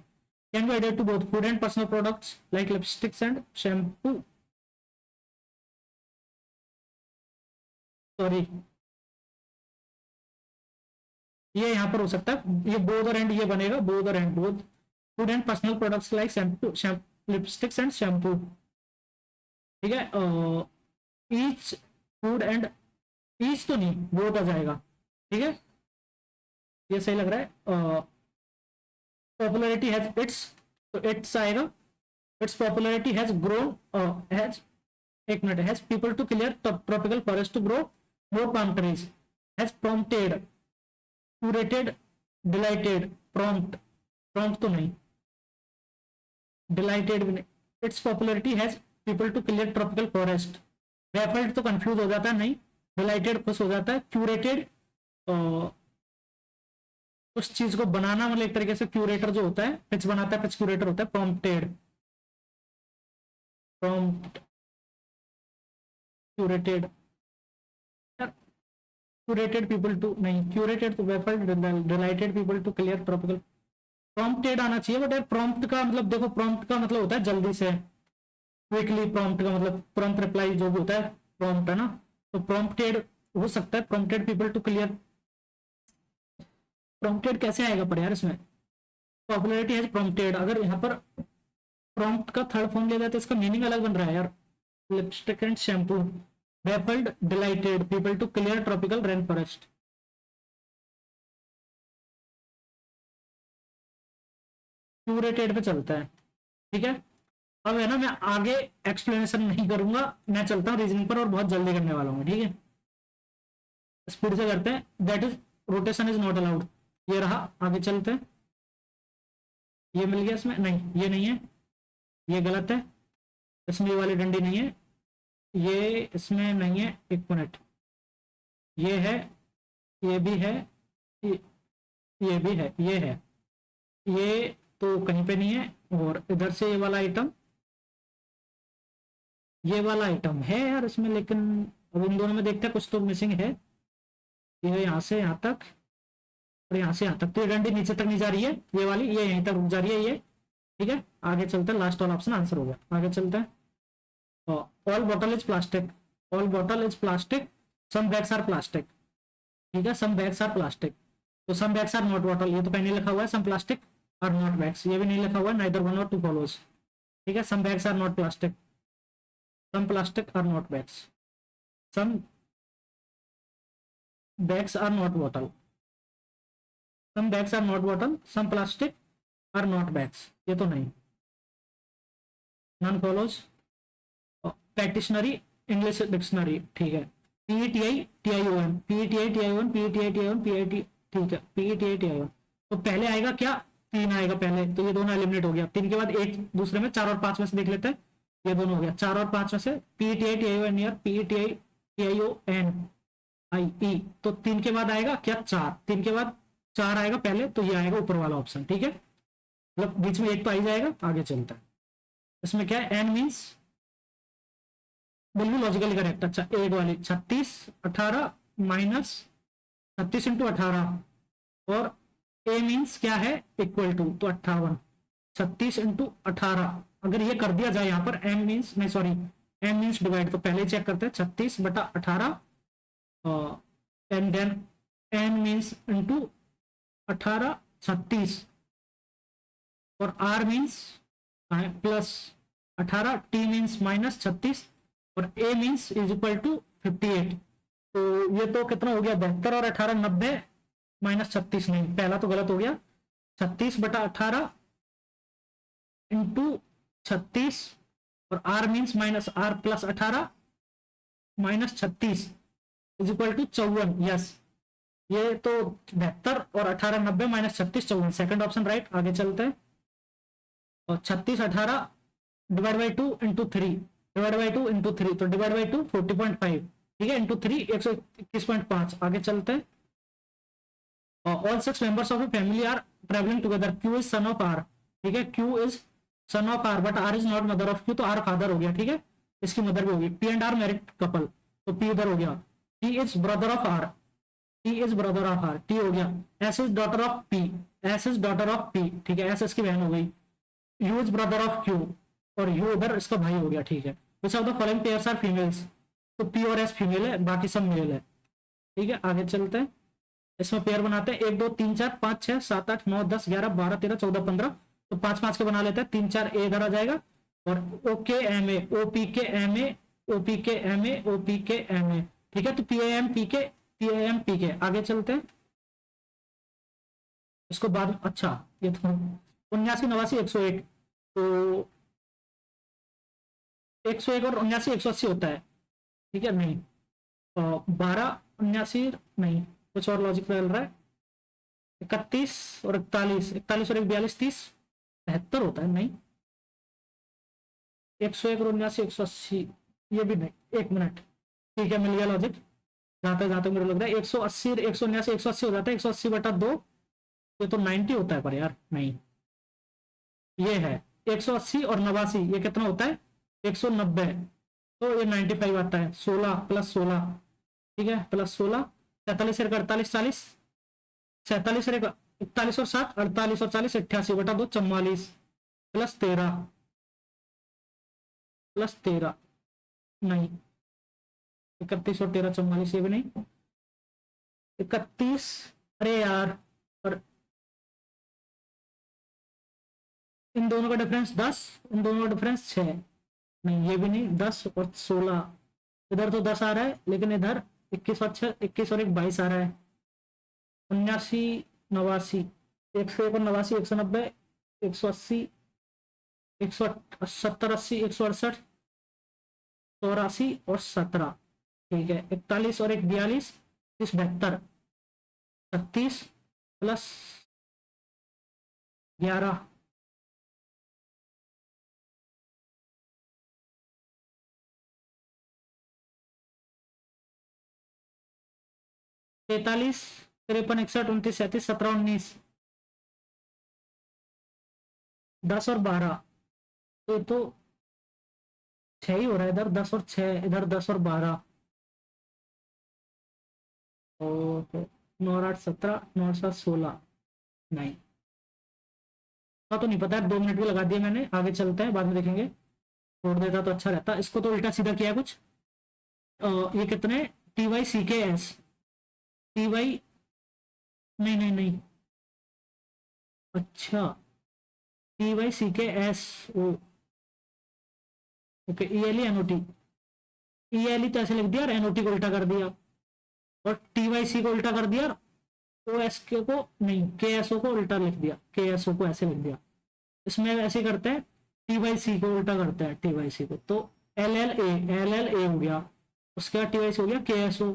Can be added to both food and personal products like lipsticks and shampoo, sorry ये यहाँ पर हो सकता है, ये बोथ और एंड ये बनेगा, बोथ और and, both food and personal products like shampoo, lipsticks and shampoo, ठीक है। ईच फूड एंड, ईच तो नहीं, बोथ आ जाएगा, ठीक है, ये सही लग रहा है। पॉपुलैरिटी हैज इट्स, तो इट्स आएगा, its popularity has grown, has, एक minute, has people to clear tropical forest to grow more palm trees, has prompted, curated, delighted, prompt, prompt तो नहीं, डिलाइटेड भी नहीं, its popularity has people to clear tropical forest, रेफल्ड तो confuse हो जाता है, नहीं, डिलाइटेड खुश हो जाता है, क्यूरेटेड उस चीज को बनाना, मतलब एक तरीके से क्यूरेटर जो होता है, पिच बनाता है, पिच क्यूरेटर होता है, prompted, prompt, curated, curated people to, नहीं, क्यूरेटेड तो waffled, delighted people to clear tropical, prompted आना चाहिए, बट यार प्रॉम्प्ट का मतलब देखो, प्रॉम्प्ट का मतलब होता है जल्दी से, क्विकली, प्रॉम्प्ट का मतलब तुरंत रिप्लाई जो भी होता है, प्रॉम्प्ट है ना, तो प्रॉम्प्टेड हो सकता है, prompted people to clear, prompted कैसे आएगा पर यार इसमें, पॉपुलैरिटी हैज प्रॉम्प्टेड, अगर यहाँ पर प्रॉम्प्ट का थर्ड फॉर्म लिया जाए तो इसका मीनिंग अलग बन रहा है यार, lipstick and shampoo, baffled, delighted people to clear tropical rainforest, curated पे चलता है, ठीक है। अब है ना, मैं आगे एक्सप्लेनेशन नहीं करूंगा, मैं चलता हूँ रीजनिंग पर और बहुत जल्दी करने वाला हूँ, ठीक है, स्पीड से करते हैं। That is rotation is not allowed, ये रहा, आगे चलते हैं, ये मिल गया इसमें, नहीं ये नहीं है, ये गलत है, इसमें ये वाली डंडी नहीं है, ये इसमें नहीं है, एक मिनट, ये है, ये भी है, ये भी है, ये है, ये तो कहीं पे नहीं है, और इधर से ये वाला आइटम, ये वाला आइटम है यार इसमें, लेकिन अब इन दोनों में देखते हैं, कुछ तो मिसिंग है, ये यहाँ से यहाँ तक और यहाँ से यहाँ तक, तो ये डंडी नीचे तक नहीं जा रही है, ये वाली, ये यहीं तक रुक जा रही है ये, ठीक है। आगे चलते हैं, लास्ट वाला ऑप्शन आंसर हो गया, आगे चलते हैं। All bottle is plastic, all bottle is plastic, some bags are plastic, ठीक है, सम बैग्स आर प्लास्टिक, तो some bags are not bottle, ये तो पहले लिखा हुआ है, some plastic are not bags, ये भी नहीं लिखा हुआ है, neither one or two follows, ठीक है, some bags are not plastic, some plastic are not bags, some bags are not bottle, some bags are not bottle, some plastic are not bags, ये तो नहीं, none follows, practitionary English dictionary, ठीक है, पीईटीआई टीआईओएन, पीईटीआई टीआईओएन, पीईटीआई टीआईओएन, PIT, ठीक है, पीईटीआई टीआईओएन, तो पहले आएगा क्या, 3 आएगा पहले, तो ये दोनों एलिमिनेट हो गया, 3 के बाद एक दूसरे में, 4 और 5 में से देख लेते हैं, ये दोनों हो गया, 4 और 5 में से पीईटीआई टीआईओएन यार, पीईटीआई टीआईओएन आई, तो 3 के बाद आएगा क्या, 4, 3 के बाद 4 आएगा पहले, तो ये आएगा ऊपर वाला ऑप्शन, ठीक है, मतलब बीच में एक तो आ ही जाएगा, आगे चलता है। इसमें क्या है, एन मीन्स बिल्कुल लॉजिकली करेक्ट, अच्छा एक वाली 36 18 माइनस 36 इंटू 18, और ए मीन्स क्या है, इक्वल टू, तो 58, 36 इंटू 18, अगर ये कर दिया जाए यहाँ पर, एम मीन्स नहीं सॉरी, एम मीन्स डिवाइड, तो पहले चेक करते हैं, 36 बटा 18, and then N means into 18, 36, और R means plus 18, T means minus 36, और A means is equal to 58, तो ये तो कितना हो गया, 72 और 18 90 माइनस 36, नहीं पहला तो गलत हो गया, 36 बटा 18 इंटू 36 और R means minus R plus 18 minus 36 is equal to 54। Yes, ये तो 72 और 18 90 माइनस 36 54, सेकंड ऑप्शन राइट। आगे चलते हैं। और 36 18 divide by 2 into 3 divide by 2 into 3 तो डिवाइड बाई 2 40.5, ठीक है, इंटू 3 121.5। आगे चलते हैं। All six members of a family are travelling together, Q is son of R, ठीक है, Q is son of R but R is not mother of Q, तो R father हो गया, ठीक है, इसकी मदर भी होगी। P and R married couple, तो पी इधर हो गया। T is brother of R, T is brother of R, T हो गया। S is daughter of P, S is daughter of P, ठीक है, एस इसकी बहन हो गई। U is brother of Q, और यू उधर इसका भाई हो गया, ठीक है। Which of the following pairs are females, तो पी और एस फीमेल है, बाकी सब मेल है, ठीक है। आगे चलते हैं, इसमें पेयर बनाते हैं। 1 2 3 4 5 6 7 8 9 10 11 12 13 14 15, तो 5 5 के बना लेते हैं। 3 4 ए इधर आ जाएगा, और ओ के एम ए, ओ पी के एम ए, ओ पी के एम ए, ओ पी के एम ए, ठीक है, तो पी एम पी के, पी एम पी के। आगे चलते हैं, इसको बाद, अच्छा ये तो 79 89 101, तो 101 और 79 180 होता है, ठीक है, नहीं 12 79 नहीं, कुछ और लॉजिक चल रहा है। 31 और 41, 41 और 1 42 30 73 होता है, नहीं 101 और 79 180, ये भी नहीं, एक मिनट, ठीक है, मिल गया लॉजिक। जहां तक मेरे लग रहा है 180 179 180 हो जाता है, 180 बटा 2, ये तो 90 होता है, पर यार नहीं, ये है 180 और 89, ये कितना होता है 190, तो ये 95 आता है। 16 प्लस 16, ठीक है, प्लस 16, 47 से 48 40, 47 से 41 और 7 48 और 40 88 बटा 2 44, प्लस 13 प्लस 13 नहीं, 31 और 13 44, ये भी नहीं, 31, अरे यार, और इन दोनों का डिफरेंस 10, इन दोनों का डिफरेंस 6, नहीं ये भी नहीं, 10 और 16, इधर तो 10 आ रहा है, लेकिन इधर 21 और 6 21 और 1 22 आ रहा है। 79 89 101 और 89 190 180 170 80 168 84 और 17, ठीक है, 41 और 1 42 30 72 36 प्लस 11 43 53 61 29 37 17 19 10 और 12, तो 6 ही हो रहा है इधर, 10 और 6 इधर, 10 और 12, और 9 8 17 9 7 16, नहीं तो नहीं पता है, 2 मिनट भी लगा दिए मैंने। आगे चलते हैं, बाद में देखेंगे, छोड़ देता तो अच्छा रहता। इसको तो उल्टा सीधा किया कुछ। ये कितने, T Y C K S, T Y, नहीं नहीं नहीं, अच्छा T Y C K S O, okay, E L E N O T, E L E तो ऐसे लिख दिया और एन ओ टी को उल्टा कर दिया, और टी वाई सी को उल्टा कर दिया, ओ एस के को नहीं, के एस ओ को उल्टा लिख दिया, के एस ओ को ऐसे लिख दिया। इसमें ऐसे करते हैं, टी वाई सी को उल्टा करते हैं, टी वाई सी को, तो एल एल ए हो गया, उसके बाद टी वाई सी हो गया के एस ओ,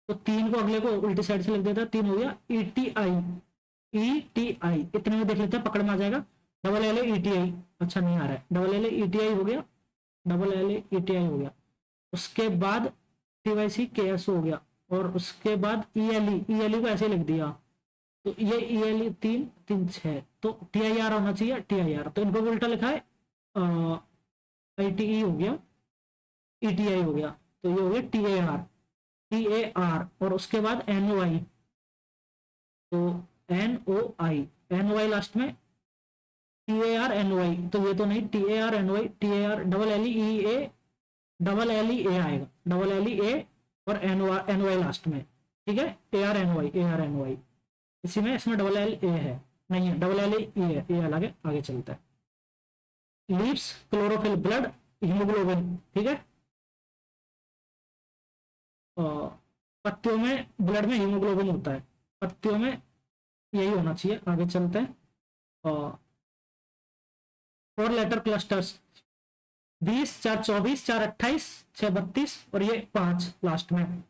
तो 3 को अगले को उल्टी साइड से लिख देता है, 3 हो गया E T I, E T I, इतने में देख लेते हैं, पकड़ में आ जाएगा। Double L E T I, अच्छा नहीं आ रहा है, double L E T I हो गया, double L E T I हो गया, उसके बाद T Y C K S हो गया, और उसके बाद ई एल ई को ऐसे लिख दिया, तो ये ई एल ई 3 3 6, तो टी आई आर होना चाहिए, टी आई आर, तो इनको उल्टा लिखा है, आई टी ई हो गया, ई टी आई हो गया, तो ये हो गया T A R, T A R, और उसके बाद एन ओ आई, तो N O I, N O I last में, T A R N O I, तो ये तो नहीं, T A R N O I, T A R double L E A, double L E A आएगा, double L E ए और N O I last में, ठीक है, A R N O I, A R N O I, इसी में, इसमें double L A है, नहीं है, डबल एल ई है, ये अलग है। आगे चलता है, लीव्स क्लोरोफिल ब्लड हीमोग्लोबिन, ठीक है, पत्तियों में ब्लड में हीमोग्लोबिन होता है, पत्तियों में यही होना चाहिए। आगे चलते हैं, 4 लेटर क्लस्टर्स, 20, 4 24, 4 28, 6 32 और ये 5 लास्ट में,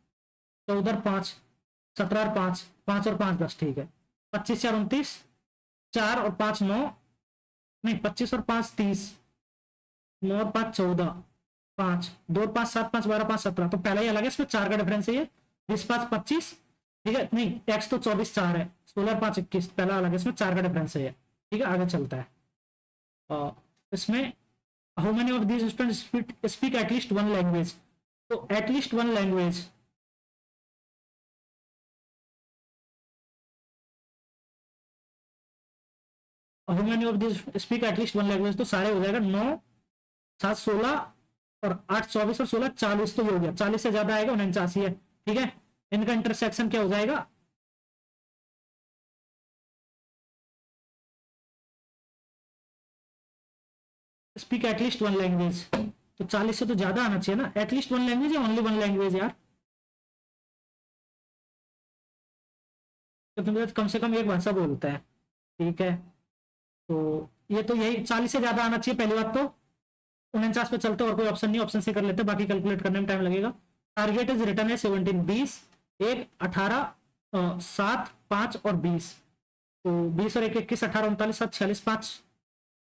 14 5, 17 5, 5 और 5 10, ठीक है। 25 4 29, 4 और 5 9, नहीं 25 और 5 30, 9 और 5 14, 5 2 5 7 5 12 5 17, तो पहला ही अलग है, इसमें 4 का डिफरेंस है ये, 20 5 25, ठीक है। नहीं एक्स तो 24 4 है, 16 5 21, पहला अलग है, इसमें 4 का डिफरेंस है ये, ठीक है। आगे चलता है इसमें how many of these students speak at least one language, तो at least one language, how many of these speak at least one language, तो सारे हो जाएगा 9 7 16 और 8 24 और 16 40, तो ये हो गया। 40 से ज्यादा आएगा 49 है, ठीक है। इनका इंटरसेक्शन क्या हो जाएगा, स्पीक एटलीस्ट वन लैंग्वेज, तो 40 से तो ज्यादा आना चाहिए ना। एटलीस्ट वन लैंग्वेज या ओनली वन लैंग्वेज यार, तो कम से कम एक भाषा बोलता है, ठीक है। तो ये तो यही 40 से ज्यादा आना चाहिए पहली बात तो। 49 पे चलते और कोई ऑप्शन नहीं, ऑप्शन से कर लेते, बाकी कैलकुलेट करने में टाइम लगेगा। टारगेट इज रिटर्न है 17, 20 1 18 7 5 और 20, तो 20 और 1 21 18 39 7 46 5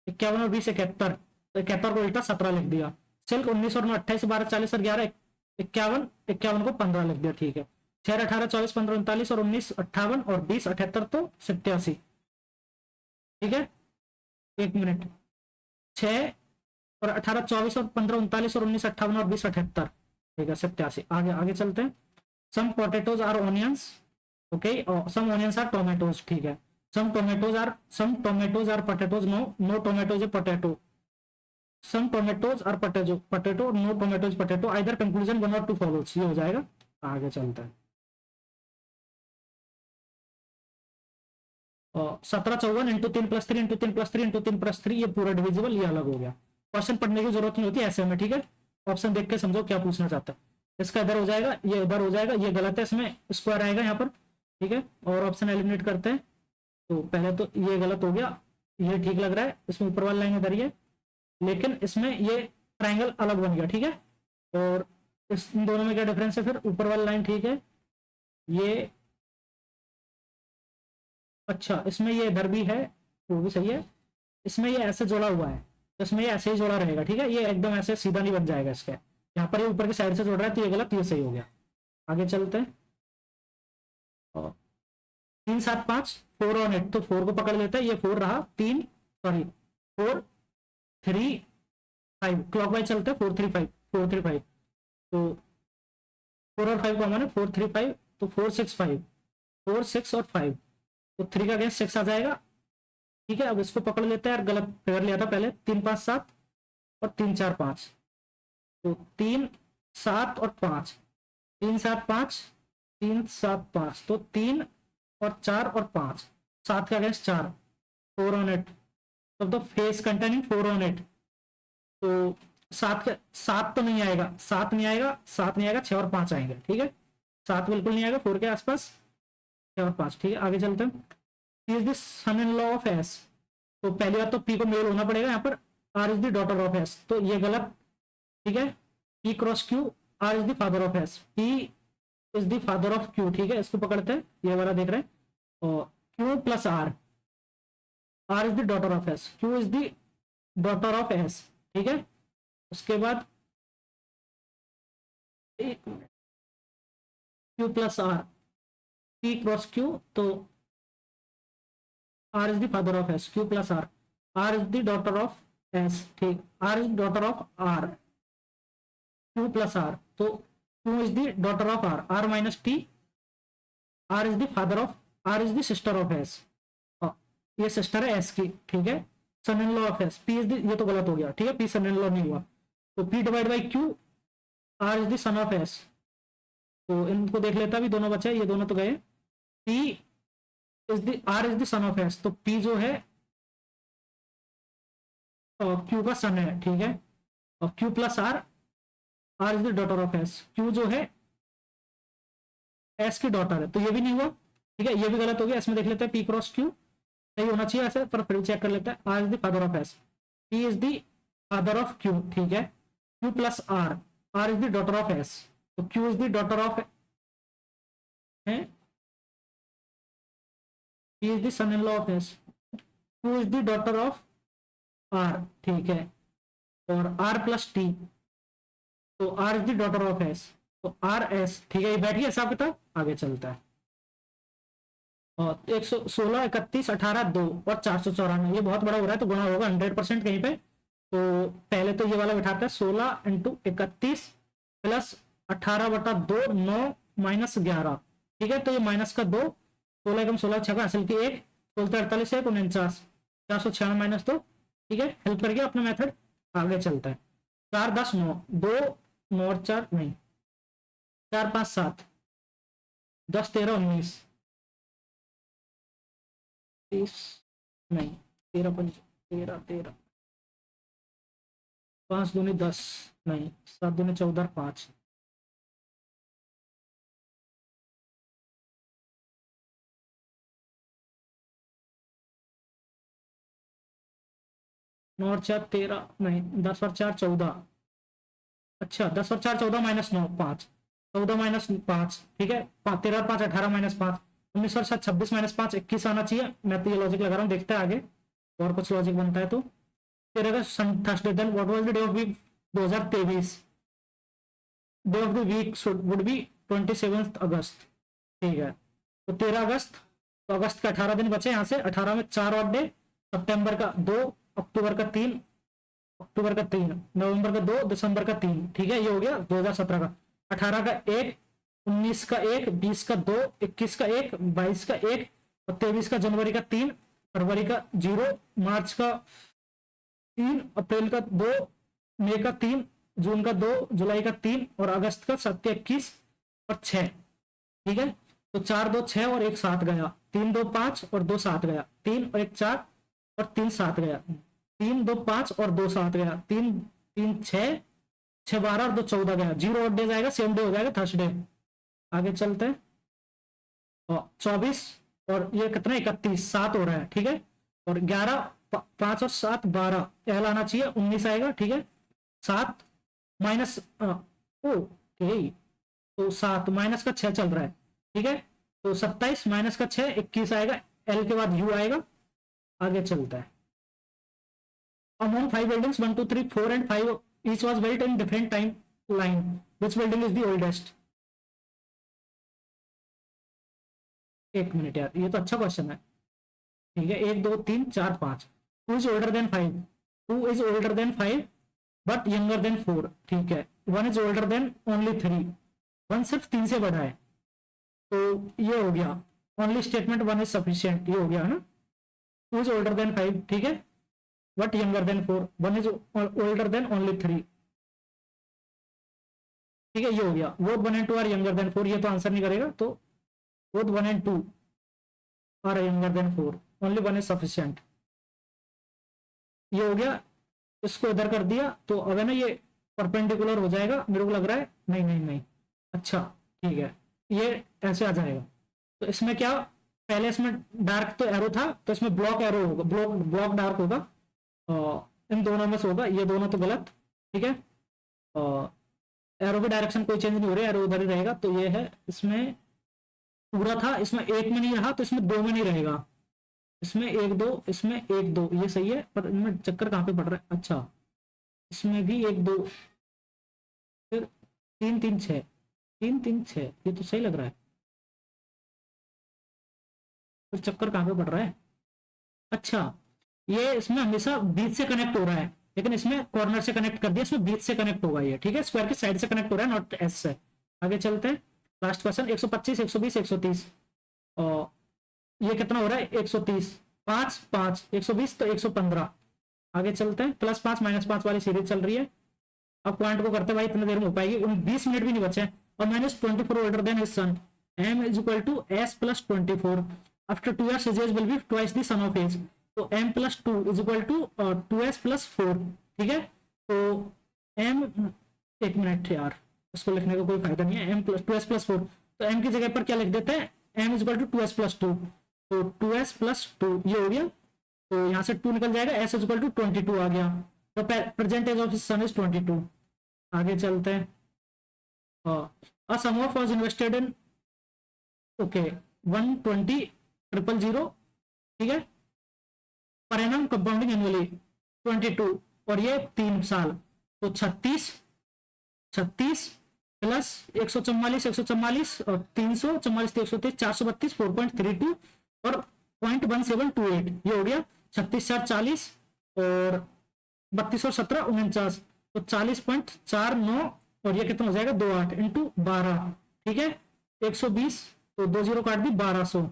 51 और 20 71, तो 71 को उल्टा 17 लिख दिया। चल 19 और 9 28 12 40 और 11 51, 51 को 15 लिख दिया, ठीक है। 6 18 24 15 39 और 19 58 और 20 78, तो 87, ठीक है। 1 मिनट, 6 और 18 24 और 15 39 और 19 58 और 20 78, ठीक है 87। आगे आगे चलते हैं। Some potatoes are onions, okay, some onions are tomatoes, ठीक है। Some tomatoes are potatoes, no tomatoes potato, some tomatoes are potato no tomatoes potato, either conclusion 1 or 2 follows, ये हो जाएगा। आगे चलता है। 17 54 into 3 plus 3 into 3 plus 3 into 3 plus 3, ये पूरा डिविजिबल, ये अलग हो गया। क्वेश्चन पढ़ने की जरूरत नहीं होती ऐसे में, ठीक है। ऑप्शन देख के समझो क्या पूछना चाहता है। इसका इधर हो जाएगा, ये इधर हो जाएगा, ये गलत है, इसमें स्क्वायर आएगा यहाँ पर, ठीक है। और ऑप्शन एलिमिनेट करते हैं, तो पहले तो ये गलत हो गया, ये ठीक लग रहा है, इसमें ऊपर वाली लाइन इधर है, लेकिन इसमें ये ट्राइंगल अलग बन गया, ठीक है। और इस दोनों में क्या डिफरेंस है, फिर ऊपर वाली लाइन ठीक है, ये अच्छा, इसमें ये इधर भी है, वो भी सही है। इसमें ये ऐसे जोड़ा हुआ है, तो इसमें ये ऐसे ही जोड़ा रहेगा, ठीक है। ये एकदम ऐसे सीधा नहीं बन जाएगा इसके, यहाँ पर ये ऊपर की साइड से जोड़ रहा है, तो ये गलत, ये सही हो गया। आगे चलते हैं। 3 7 5 4 और 8, तो 4 को पकड़ लेते हैं, ये 4 रहा, 3 सॉरी 4 3 5, क्लॉकवाइज चलते हैं, 4 3 5 4 3 5, तो 4 और 5 कॉमन है, 4 3 5, तो 4 6 5 4 6 और 5, तो 3 का अगेंस्ट 6 आ जाएगा, ठीक है। अब इसको पकड़ लेते हैं यार, गलत कर लिया था पहले, 3 5 7 और 3 4 5, तो 3 7 और 5, 3 7 5 3 7 5, तो 3 और 4 और 5, 7 का अगेंस्ट 4, 4 ऑन 8, तो द फेस कंटेनिंग 4 ऑन 8, तो 7 तो नहीं आएगा, 7 नहीं आएगा, 7 नहीं आएगा, 6 और 5 आएंगे, ठीक है। 7 बिल्कुल नहीं आएगा, 4 के आसपास, 6 और 5, ठीक है। आगे चलते हैं। Is this son in law of S, तो पहली बात तो पी को मेल होना पड़ेगा, यहाँ पर R is the daughter of S, तो ये गलत, ठीक है। P cross Q, R is the father of S, P is the father of Q, ठीक है। इसको पकड़ते हैं, ये वाला देख रहे हैं, और Q plus R, R is the daughter of S, Q is the daughter of S, ठीक है। उसके बाद Q plus R, P cross Q, तो R is the father of S, Q plus R, R is the daughter of S, ठीक, R is daughter of R, Q plus R, तो Q is the daughter of R, R minus T, R is the father of, are is the sister of S, ये sister है S की, ठीक है। Son in law of S, P is the, ये तो गलत हो गया, ठीक है, पी सन इन लॉ नहीं हुआ, तो P divide by Q, R is the son of S, तो इनको देख लेता भी, दोनों बचे, ये दोनों तो गए। P is the, R is the son of S, तो पी जो है क्यू का सन है, ठीक है। और Q plus R, R is the daughter of S, Q जो है एस की डॉटर है, तो ये भी नहीं हुआ, ठीक है, ये भी गलत हो गया। इसमें देख लेते हैं, पी क्रॉस क्यू सही होना चाहिए ऐसे, पर फिर चेक कर लेते हैं, R is the father of S, P is the father of Q, ठीक है, Q plus R, R is the daughter of S, तो Q is the daughter of है, P is the son in law of S, Q is the daughter of R, ठीक है, और R plus T, तो R is the daughter of S, तो R S, ठीक है, ये बैठ गया हिसाब किताब, आगे चलता है। और 116, 31, 18, 2 और 494, ये बहुत बड़ा हो रहा है तो गुणा होगा 100% कहीं पे। तो पहले तो ये वाला बिठाते हैं 16 इंटू 31 प्लस 18/2, 9 माइनस 11, ठीक है, तो ये माइनस का 2, 16 कम 16 छका हासिल की 1, 16 48 1 49, 496 माइनस 2, ठीक है, हेल्प कर गया अपना मेथड, आगे चलता है। 4 10 9, 2 9 और 4 नहीं, 4 5 7, 10 13 19 30 नहीं, 13 5 13 13, 5 दूनी 10 नहीं, 7 दूनी 14 5, नौ और 4 13 नहीं, 10 और 4 14, अच्छा 10 और 4 14 माइनस 9 5, 14 माइनस 5, ठीक है, 13 और 5 18 माइनस 5, 19 और 7 26 माइनस 5 21 आना चाहिए। मैं तो ये लॉजिक लगा रहा हूँ, देखते हैं आगे और कुछ लॉजिक बनता है। तो तेरह का Thursday, then what was the day of week 2023, day of the week would be 27 August, ठीक है, तो 13 अगस्त, तो अगस्त के 18 दिन बचे यहाँ से, 18 में 4 और डे, सितंबर का 2, अक्टूबर का 3, अक्टूबर का 3, नवंबर का 2, दिसंबर का 3, ठीक है, ये हो गया 2017 का। 18 का 1, 19 का 1, 20 का 2, 21 का 1, 22 का 1 और 23 का जनवरी का 3, फरवरी का 0, मार्च का 3, अप्रैल का 2, मई का 3, जून का 2, जुलाई का 3 और अगस्त का 7 21 और 6, ठीक है, तो 4 2 6 और 1 7 गया, 3 2 5 और 2 7 गया, 3 और 1 4 और 3 7 गया, 3 2 5 और 2 7 गया, 3 3 6 6 12 और 2 14 गया, 0 और डे जाएगा, सेम डे हो जाएगा थर्सडे। आगे चलते हैं, और 24 और ये कितना 31 7 हो रहा है, ठीक है, और 11 5 और 7 12, एल आना चाहिए 19 आएगा, ठीक है, 7 माइनस ओके, तो 7 माइनस का 6 चल रहा है, ठीक है, तो 27 माइनस का 6 21 आएगा, एल के बाद यू आएगा। आगे चलता है, among 5 buildings 1 2 3 4 and 5 each was built in different time line, which building is the oldest? एक मिनट यार, ये तो अच्छा क्वेश्चन है, ठीक है, 1 2 3 4 5, 2 is older then 5, 2 is older then 5 but younger than 4, ठीक है, 1 इज ओल्डर देन ओनली 3, 1 सिर्फ 3 से बड़ा है, तो ये हो गया ओनली स्टेटमेंट 1 इज सफिशिएंट, ये हो गया है ना, 2 इज ओल्डर देन 5, ठीक है, but younger than 4, 1 is older than only 3, ठीक है, ये हो गया, both 1 and 2 are younger than 4, ये तो आंसर नहीं करेगा, तो both 1 and 2 are younger than 4, only 1 is sufficient, ये हो गया, इसको इधर कर दिया तो अब है ना ये परपेंडिकुलर हो जाएगा, मेरे को लग रहा है, नहीं नहीं नहीं, अच्छा ठीक है, ये ऐसे आ जाएगा, तो इसमें क्या, पहले इसमें डार्क तो एरो था, तो इसमें ब्लॉक एरो होगा, ब्लॉक डार्क होगा, इन दोनों में से होगा, ये दोनों तो गलत, ठीक है, एरो की डायरेक्शन कोई चेंज नहीं हो रही, एरो उधर ही रहेगा, तो ये है, इसमें पूरा था, इसमें 1 में नहीं रहा तो इसमें 2 में नहीं रहेगा, इसमें 1 2, इसमें 1 2, ये सही है, पर इनमें चक्कर कहाँ पे पड़ रहा है, अच्छा इसमें भी 1 2, फिर 3 3 6, 3 3 6, ये तो सही लग रहा है, फिर चक्कर कहाँ पे पड़ रहा है, अच्छा ये इसमें हमेशा बीच से कनेक्ट हो रहा है, लेकिन इसमें कॉर्नर से कनेक्ट कर दिया, इसमें बीच से कनेक्ट होगा ये, ठीक है, स्क्वायर की साइड से कनेक्ट हो रहा है, नॉट एस से। आगे चलते हैं, लास्ट क्वेश्चन, 125 120 130, और ये कितना हो रहा है 130, 5 5 120 तो 115। आगे चलते हैं, +5 -5 वाली सीरीज चल रही है, अब पॉइंट को करते भाई इतनी देर में हो पाएगी, 20 मिनट भी नहीं बचे, और -24 older than his son, m is equal to s plus 24, after 2 years his age will be twice the son of age, तो m plus 2 is equal to 2s plus 4, ठीक है, तो m, एक मिनट यार, उसको लिखने का कोई फायदा नहीं है, m plus 2s plus 4, तो m की जगह पर क्या लिख देते हैं, m is equal to 2s plus 2, तो 2s plus 2 ये हो गया, तो यहाँ से 2 निकल जाएगा, एस इक्वल टू 22 आ गया। तो present age of son is 22। आगे चलते हैं। A sum of was invested in, okay, 120,000, ठीक है, पर एनम कंपाउंडिंग एनुअली 22, और ये 3 साल, तो 36 प्लस 144 और 344, 130, 432, 4.32 और 0.1728, ये हो गया 36 4 40 और 32 और 17 49, तो 40.49, और ये कितना हो जाएगा 28 इंटू 12, ठीक है, 120, तो 2 जीरो काट दी 1200,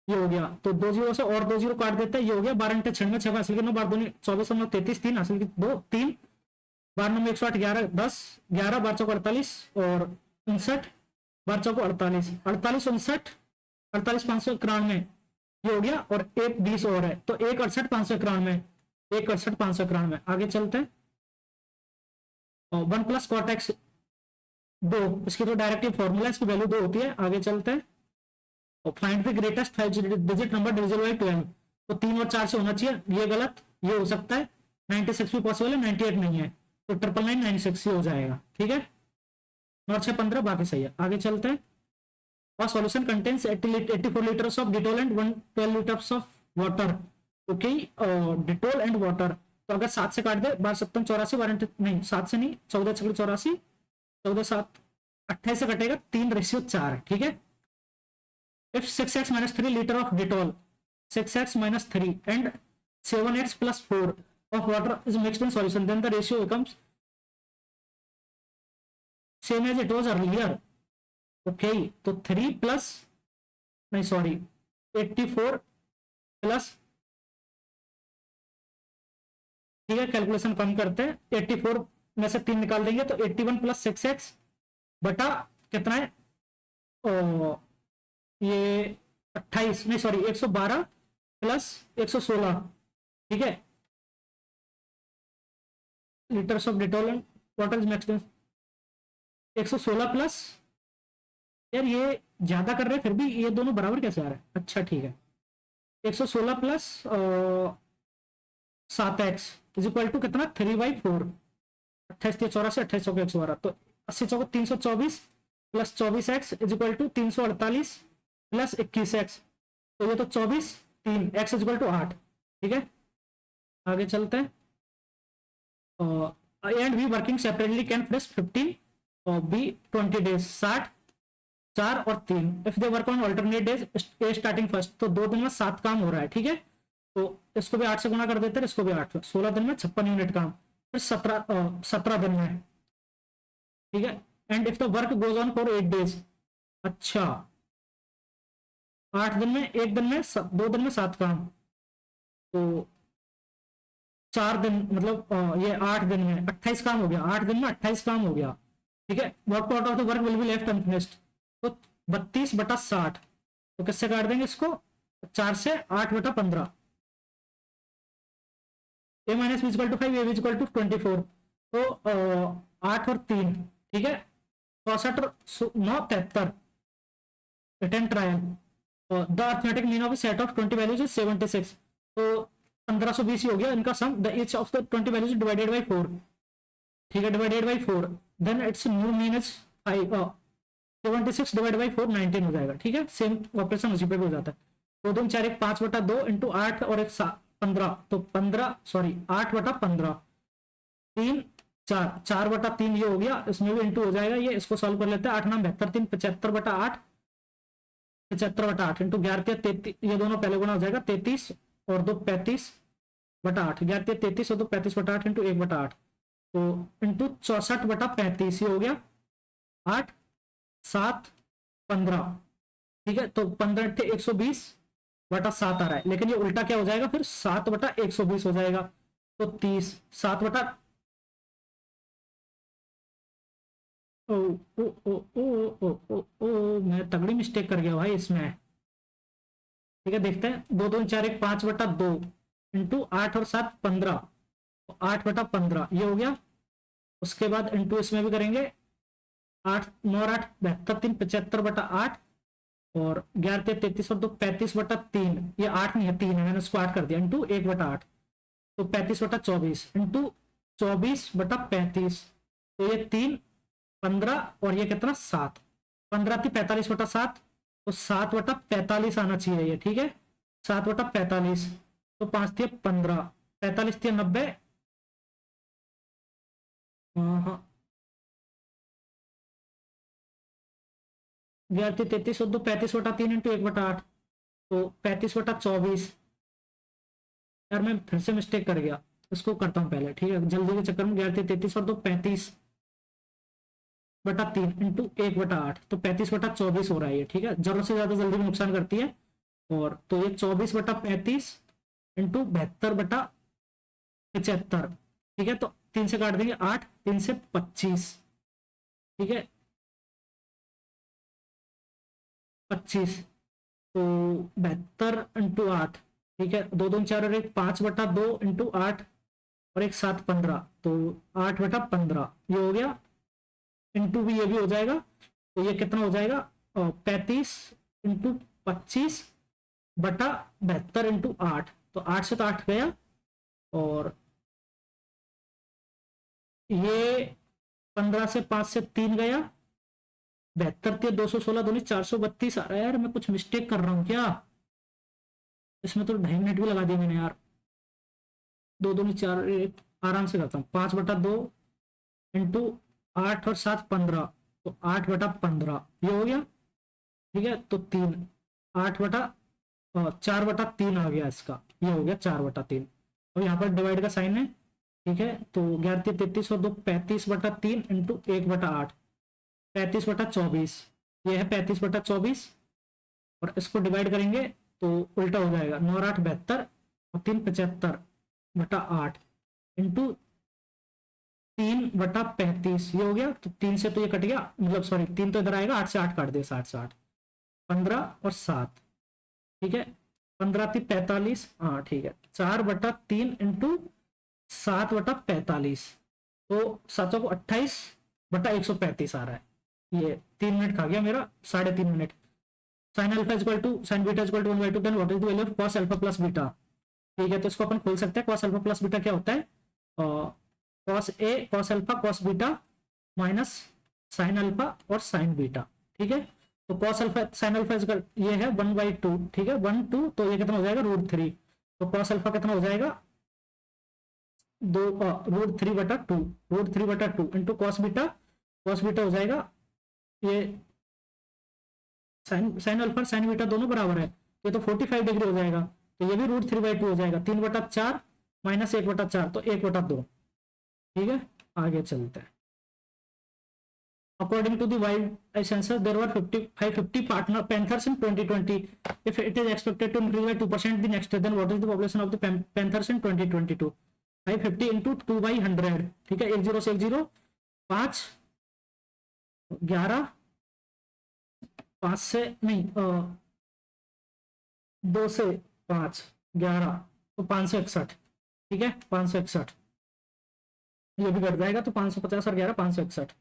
ये हो गया। तो 2 जीरो से और 2 जीरो काट देते हैं, ये हो गया 12 इंटू 6 6 हासिल के 9 12 दूनी 24 9 33 3 हासिल की 2 3 12 9 108 11 10 11 12 चौको 48 और 59 12 चौको 48 48 59 48 591, ये हो गया, और एक 20 और है, तो 1 68 591, 1 68 591। आगे चलते हैं। और 1 प्लस कॉट एक्स 2, इसकी तो डायरेक्टिव फॉर्मूला, इसकी वैल्यू 2 होती है। आगे चलते हैं। और find the greatest 5 digit number divisible by 12, तो 3 और 4 से होना चाहिए, ये गलत, ये हो सकता है, 96 भी पॉसिबल है, 98 नहीं है, तो 99996 ही हो जाएगा, ठीक है, और 6 15 बाकी सही है। आगे चलते हैं। और solution contains 84 litres of Dettol and 112 litres of water, okay, Dettol and water, तो अगर 7 से काट दे 12 7 84 वारंटी नहीं, 7 से नहीं, 14 6 84, 14 7 28 से कटेगा, 3:4, ठीक है। If 6x minus 3 liter of Dettol, 6x minus 3 and 7x plus 4 of water is mixed in solution, then the ratio becomes same as it was earlier. Okay, तो 3 plus, नहीं सॉरी, 84 प्लस, ठीक है, कैलकुलेशन कम करते हैं, 84 में से 3 निकाल देंगे, तो 81 प्लस 6x बटा कितना है, ये 28 नहीं सॉरी 112 प्लस 116, ठीक है, litres of Dettol and water is maximum, 116 plus, यार ये ज्यादा कर रहे हैं फिर भी ये दोनों बराबर कैसे आ रहा है, अच्छा ठीक है, 116 plus 7x is equal to कितना 3/4, 28 84 28 चौके 112, तो 80 चौके 324 plus 24x is equal to 348 plus 21x, तो ये तो 24 3 x इज इक्वल टू 8, ठीक है। आगे चलते हैं। And be working separately can plus 15 और बी 20 डेज, 60 4 और 3, if they work on alternate days A starting first, तो 2 दिन में 7 काम हो रहा है, ठीक है, तो इसको भी 8 से गुना कर देते हैं, इसको भी 8, 16 दिन में 56 यूनिट काम, फिर 17 दिन में, ठीक है। And if the work goes on for 8 days, अच्छा 8 दिन में, 1 दिन में 2 दिन में 7 काम, तो 4 दिन मतलब ये 8 दिन में 28 काम हो गया, 8 दिन में 28 काम हो गया, ठीक है। Work part of the work will be left unfinished, तो 32/60, तो किससे काट देंगे इसको, 4 से 8/15, a minus B equal to 5 A equal to 24, तो 8 और 3, ठीक है, 64 9 73, attempt trial, the arithmetic mean of set of 20 values is 76, तो 1520 ही हो गया इनका sum, the each of the 20 values divided by 4, ठीक है, divided by 4, then its new mean is 76 divide by 4 19 हो जाएगा, ठीक है, सेम ऑपरेशन उसी पे भी हो जाता है। 2 2 4 1 5/2 इंटू 8 और 1 15, तो 15 सॉरी 8/15, 3 4 4/3 ये हो गया, इसमें भी इंटू हो जाएगा, ये इसको सॉल्व कर लेते हैं, 8 9 72 3 75/8 75/8 इंटू 11 33, ये दोनों पहले गुना हो जाएगा, 33 और 2 35/8, 11 33 और 2 35/8 इंटू 1/8, तो इंटू 64/35 ये हो गया 8 7 15, ठीक है, तो 15 120/7 आ रहा है, लेकिन ये उल्टा क्या हो जाएगा फिर 7/120 हो जाएगा, तो 30 7 बटा ओ ओ ओ ओ ओ ओ ओ मैं तगड़ी मिस्टेक कर गया भाई इसमें, ठीक है, देखते हैं, 2 2 4 1 5/2 इंटू 8 और 7 15, तो 8/15 ये हो गया, उसके बाद इंटू इसमें भी करेंगे, 8 9 8 72 3 75/8 और 11×3 = 33 और 2 35/3, ये 8 नहीं है 3 है, मैंने उसको 8 कर दिया, इंटू 1/8, तो 35/24 इंटू 24/35, तो ये 3 15 और ये कितना 7, 15 थी 45/7, तो 7/45 आना चाहिए ये, ठीक है 7/45, तो 5 थी 15, 45 थी 90, हाँ 11×33 और 2 35/3 इंटू 1/8, तो 35/24, यार मैं फिर से मिस्टेक कर गया, इसको करता हूँ पहले, ठीक है जल्दी के चक्कर में, 11×33 और 2 35/3 इंटू 1/8, तो 35/24 हो रहा है ये, ठीक है जरूरत से ज्यादा जल्दी में नुकसान करती है, और तो ये 24/35 इंटू 72/75, ठीक है तो 3 से काट देंगे 8, 3 से 25, ठीक है 25, तो 72 इंटू 8, ठीक है 2 2 4 और 1 5/2 इंटू 8 और 1 7 15, तो 8/15 ये हो गया, इंटू भी ये भी हो जाएगा, तो ये कितना हो जाएगा 35/25/72 तो 8 से तो 8 गया, और ये 15 से 5 से 3 गया, 72 216 दूनी 432 आ रहा है, यार मैं कुछ मिस्टेक कर रहा हूँ क्या, इसमें तो 2.5 मिनट भी लगा दिया मैंने यार, 2 दूनी 4 एक आराम से करता हूँ, 5/2 इंटू 8 और 7 15, तो 8/15 ये हो गया, ठीक है तो 3 4/3 आ गया इसका, ये हो गया 4/3, अब यहाँ पर डिवाइड का साइन है, ठीक है तो 11×33 और 2 35/3 इंटू 1/8, 35/24, ये है 35/24, और इसको डिवाइड करेंगे तो उल्टा हो जाएगा, 9 और 8 72 और 3 75/8 इंटू 3/35, ये हो गया, तो 3 से तो ये कट गया, मतलब सॉरी 3 तो इधर आएगा, 8 से 8 काट दिया, 60 से 8 15 और 7, ठीक है 15 थी 45, हाँ ठीक है 4/3 इंटू 7/45, तो 7/28/135 आ रहा है, ये 3 मिनट खा गया मेरा, 3.5 minute. Sine alpha equal to sine beta equal to 1/2, then what is the value of cos alpha plus beta, ठीक है तो इसको अपन खोल सकते हैं, कॉस अल्फा प्लस बीटा क्या होता है, cos A cos alpha cos beta minus sine alpha और साइन बीटा, ठीक है तो कॉस अल्फा साइन अल्फा ये है 1/2, ठीक है 1/2, तो ये कितना हो जाएगा √3, तो कॉस अल्फा कितना हो जाएगा दो √3/2, √3/2 इंटू कॉस बीटा हो जाएगा, ये साइन अल्फा साइन बीटा दोनों बराबर है, ये तो 45 डिग्री हो जाएगा, तो ये भी √3/2 हो जाएगा, 3/4 माइनस 1/4, तो 1/2, ठीक है आगे चलते हैं। According to the wild census, there were 550 partner panthers in 2020. If it is expected to increase by 2% the next year, then what is the population of the panthers in 2022? 550 into 2/100, ठीक है 10 से 10 5 11 5 से नहीं 2 से 5 11, तो 561, ठीक है 561, ये भी घट जाएगा, तो 550 और 11 561,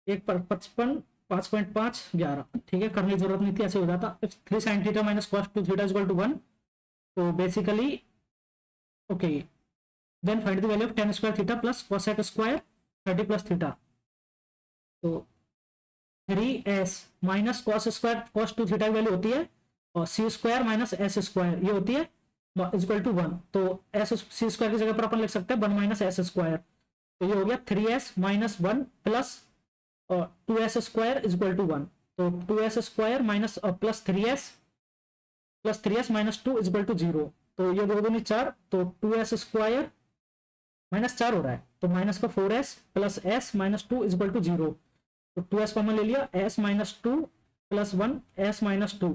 एक पर 55 5.5 11, ठीक है करने की जरूरत नहीं थी, ऐसे हो जाता, 3 sin theta minus cos 2 theta equal to 1, तो basically okay then find the value of tan square theta plus cosec square 30 plus theta, तो 3s minus cos square cos 2 theta की वैल्यू होती है, और c square minus s square ये होती है equal to 1, तो s c स्क्वायर की जगह पर अपन लिख सकते हैं 1 माइनस s स्क्वायर, तो ये हो गया 3s minus 1 plus 2s square equal to 1, तो 2s square minus plus 3s minus 2 equal to 0, तो ये दो दूनी 4, तो 2s स्क्वायर माइनस 4 हो रहा है, तो माइनस का 4s plus s minus 2 equal to 0, तो 2s कॉमन ले लिया, s minus 2 plus 1 s minus 2,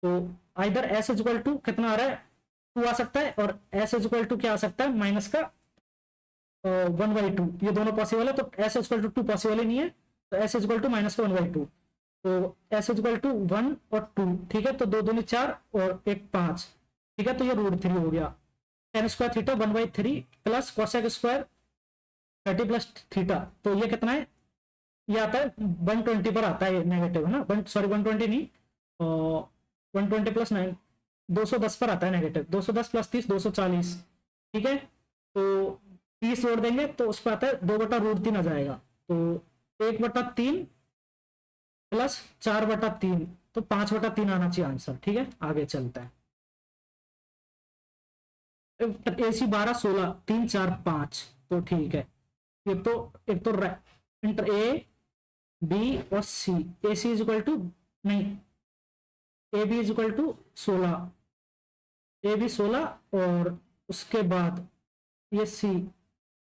तो आइदर s इक्वल टू कितना आ रहा है 2 आ सकता है, और s इक्वल टू क्या आ सकता है माइनस का 1/2, ये दोनों पॉसिबल है, तो s इक्वल टू 2 पॉसिबल ही नहीं है, तो s इक्वल टू माइनस का 1/2, तो s इक्वल टू 1 और 2, ठीक है तो 2 दूनी 4 और 1 5, ठीक है तो ये √3 हो गया, tan square theta 1/3 plus cosec square 30 plus theta, तो ये कितना है, ये आता है 120 पर आता है नेगेटिव है ना, सॉरी 120 नहीं और 120 प्लस 9 210 पर आता है नेगेटिव, 210 प्लस 30 240, ठीक है। तो 30 जोड़ देंगे तो उस पर आता है 2/√3 आ जाएगा, तो 1/3 प्लस 4/3, तो 5/3 आना चाहिए आंसर, ठीक है। आगे चलता है, AC 12 16 3 4 5, तो ठीक है। ये तो एक तो इंटर ए बी और C, A C is equal to, नहीं, A B is equal to 16, A B 16, और उसके बाद ये सी,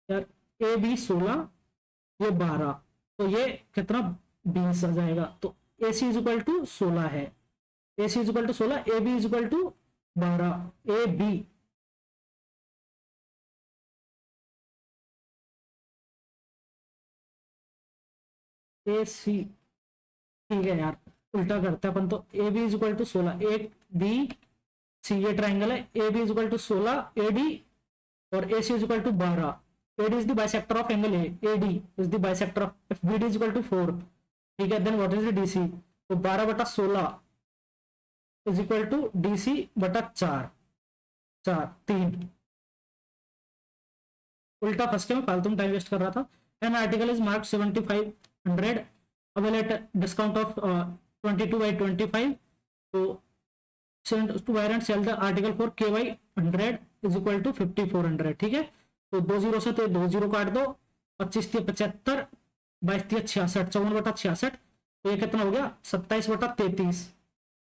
यार ए बी 16, ये 12, तो ये कितना 20 आ जाएगा। तो A C is equal to 16 है, A C is equal to 16, A B is equal to 12, A B A C, ठीक है यार, उल्टा करते हैं अपन तो। A B is equal to 16, A B C, ये ट्राइंगल है, A B is equal to 16 A D, और A C is equal to 12, AD is the bisector of angle A, AD is the bisector of, if BD is equal to 4, ठीक है, then what is the DC, तो 12/16 is equal to DC बटा 4, 3, उल्टा फंस के मैं फालतू में टाइम वेस्ट कर रहा था। An article is mark 7500 avail at discount of 22/25, तो to buy and sell the article for KY 100 is equal to 5400, ठीक है। तो 2 जीरो से तो 2 जीरो काट दो, 25 × 75, 22 × 66, 54/66, तो ये कितना हो गया 27/33,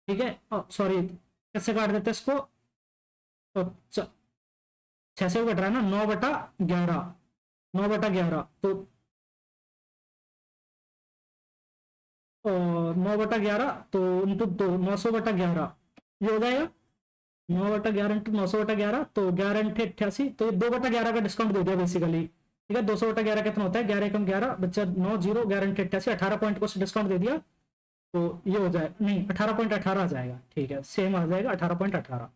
ठीक है। सॉरी, कैसे काट देते इसको, तो 6 से कट रहा है ना, 9/11, 9/11, तो 9/11, तो इंटू 2, 900/11, ये हो जाएगा 9/11 इंटू 900/11, तो 11×88, तो 2/11 का डिस्काउंट दे दिया बेसिकली, ठीक है। 200/11 कितना होता है, 11 × 11 बच्चा 9 0, 11×88, 18 पॉइंट को डिस्काउंट दे दिया, तो ये हो जाए, नहीं 18.18 आ जाएगा, ठीक है, सेम आ जाएगा 18.18,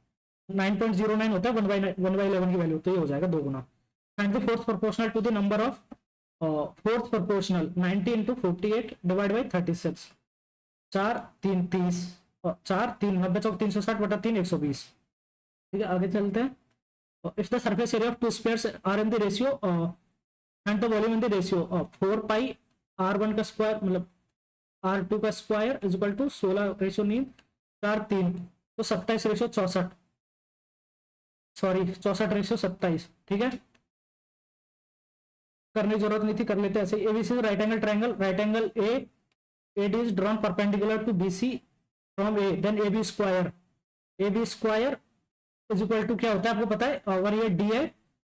9.09 होता है 1/11 की वैल्यू, तो ये हो जाएगा 2 गुना। Find the fourth proportional to the number of, fourth proportional 90 × 48 divide by 36, 4 3 30, 4 3 90 चौक 360/3 120, ठीक है। आगे चलते हैं। If the surface area of two squares are in the ratio and the volume in the ratio of 4 r1 का square मतलब r2 का square is equal to 16/9, 4 3, तो 27/64, सॉरी 64/27, ठीक है। करने की जरूरत नहीं थी, कर लेते ऐसे। ABC right angle triangle, right angle AD is drawn perpendicular to BC from A, then AB square is equal to क्या होता है आपको पता है, अगर ये D है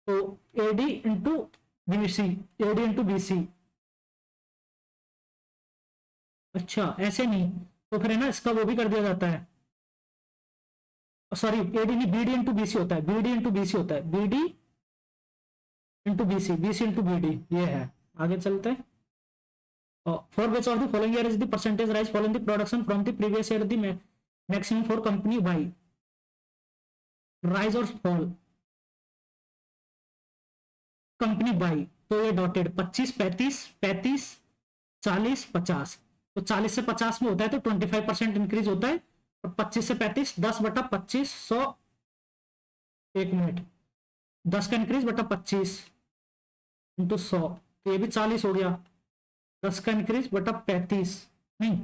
तो AD into BC, AD into BC, अच्छा ऐसे नहीं, तो फिर है ना इसका वो भी कर दिया जाता है, सॉरी AD नहीं, BD इंटू BC होता है, BD इंटू BC होता है, BD into BC, BC into BD, ये है। आगे चलते हैं। For which of the following year is the percentage rise following the production from the previous year the maximum for company Y, rise और fall company Y, तो ये dotted 25 35 35 40 50, तो 40 से 50 में होता है तो 25% इंक्रीज होता है, और 25 से 35 10/25 100, 1 मिनट 10 का इंक्रीज बटा 25 इंटू 100, तो ये भी 40 हो गया, 10 का इंक्रीज बटा 35, नहीं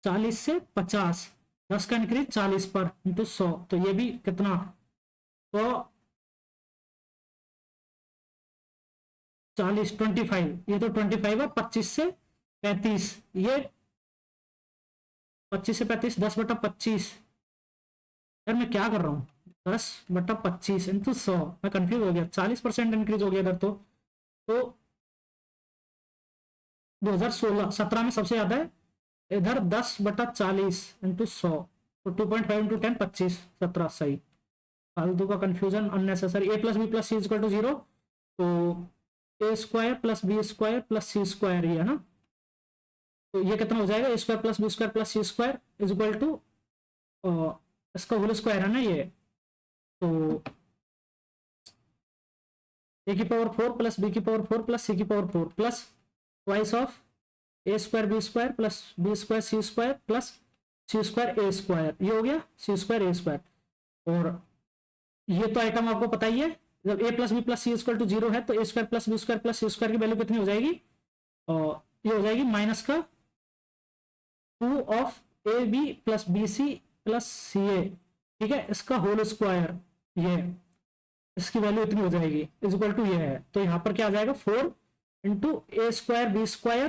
40 से 50, 10 का इंक्रीज 40 पर इंटू 100, तो ये भी कितना, तो 40 25, ये तो 25 है, 25 से 35, ये 25 से 35 10/25, यार मैं क्या कर रहा हूँ, 10/25 इंटू 100, मैं कंफ्यूज हो गया, 40% इंक्रीज हो गया इधर, तो 2016-17 में सबसे ज्यादा है, इधर 10/40 इंटू 100, तो 2.5 इंटू 10 25 17, सही, फालतू का confusion unnecessary. A + B + C = 0, तो A² + B² + C², ये है ना, तो ये कितना हो जाएगा, A² + B² + C² is equal to, इसका होल स्क्वायर है ना ये, तो A⁴ + B⁴ + C⁴ plus twice of A² B² + B² C² plus C square A square, ये हो गया सी स्क्वायर ए स्क्वायर। और ये तो आइटम आपको पता ही है, जब A plus B plus C equal to 0 है तो A square plus B square plus C square की वैल्यू कितनी हो जाएगी, और ये हो जाएगी माइनस का 2 of A B plus B C plus C A, ठीक है, इसका होल स्क्वायर, ये इसकी वैल्यू इतनी हो जाएगी इज इक्वल टू ये है। तो यहाँ पर क्या आ जाएगा 4 इंटू ए स्क्वायर बी स्क्वायर,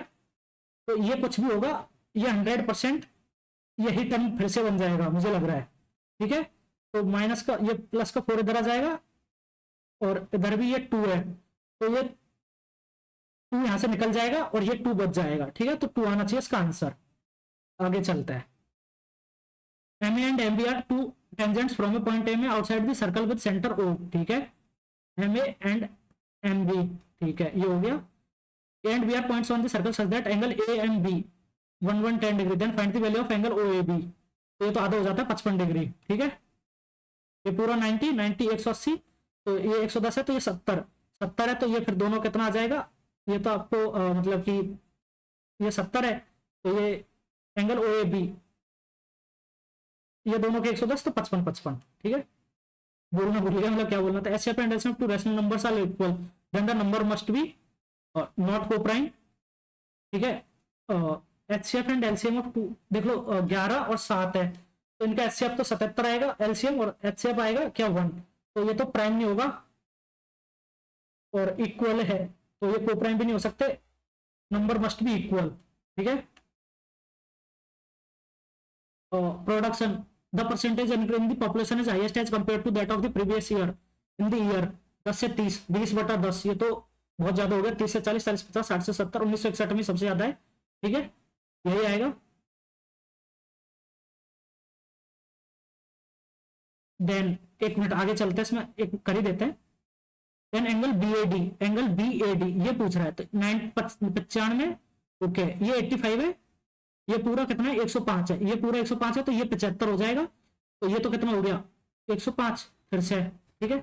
तो ये कुछ भी होगा, ये 100% यही टर्म फिर से बन जाएगा मुझे लग रहा है, ठीक है। तो माइनस का ये प्लस का 4 इधर आ जाएगा और इधर भी ये 2 है, तो ये 2 यहां से निकल जाएगा और ये 2 बच जाएगा, ठीक है। तो 2 आना चाहिए इसका आंसर। आगे चलता है, M A and M B are two tangents from a point A में outside the circle with centre O, ठीक है, M A and M B, ठीक है, ये हो गया। A and B are points on the circle such that angle A and B 110 degree, then find the value of angle O A B. तो ये तो आधा हो जाता है 55 डिग्री, ठीक है। ये पूरा 90 90 180, तो ये 110 है तो ये 70 है, तो ये फिर दोनों कितना आ जाएगा, ये तो आपको मतलब कि ये 70 है, तो ये एंगल ओ ए बी, ये दोनों के 110 तो 55 55, ठीक है। बोलना भूल गया मतलब क्या बोलना था। HCF and LCM two rational numbers are equal then the number must be not coprime, ठीक है। एचसीएफ एंड एलसीएम ऑफ 2 देख लो 11 और 7 है, तो इनका एचसीएफ तो 77 आएगा, एलसीएम और एचसीएफ आएगा क्या 1, तो ये तो प्राइम नहीं होगा और इक्वल है, तो ये को प्राइम भी नहीं हो सकते, नंबर मस्ट बी इक्वल, ठीक है। Production the percentage increase in the population is highest as compared to that of the previous year in the year 10 से 30, 20/10, ये तो बहुत ज्यादा हो गया, 30 से 40, 40 50, 60 से 70, 1961 में सबसे ज्यादा है, ठीक है, यही आएगा। देन एक मिनट आगे चलते हैं, इसमें एक कर ही देते हैं। Then angle B A D ये पूछ रहा है, तो 95, ओके, ये 85 है, ये पूरा कितना है 105 है, ये पूरा 105 है, तो ये 75 हो जाएगा, तो ये तो कितना हो गया 105 फिर से, ठीक है।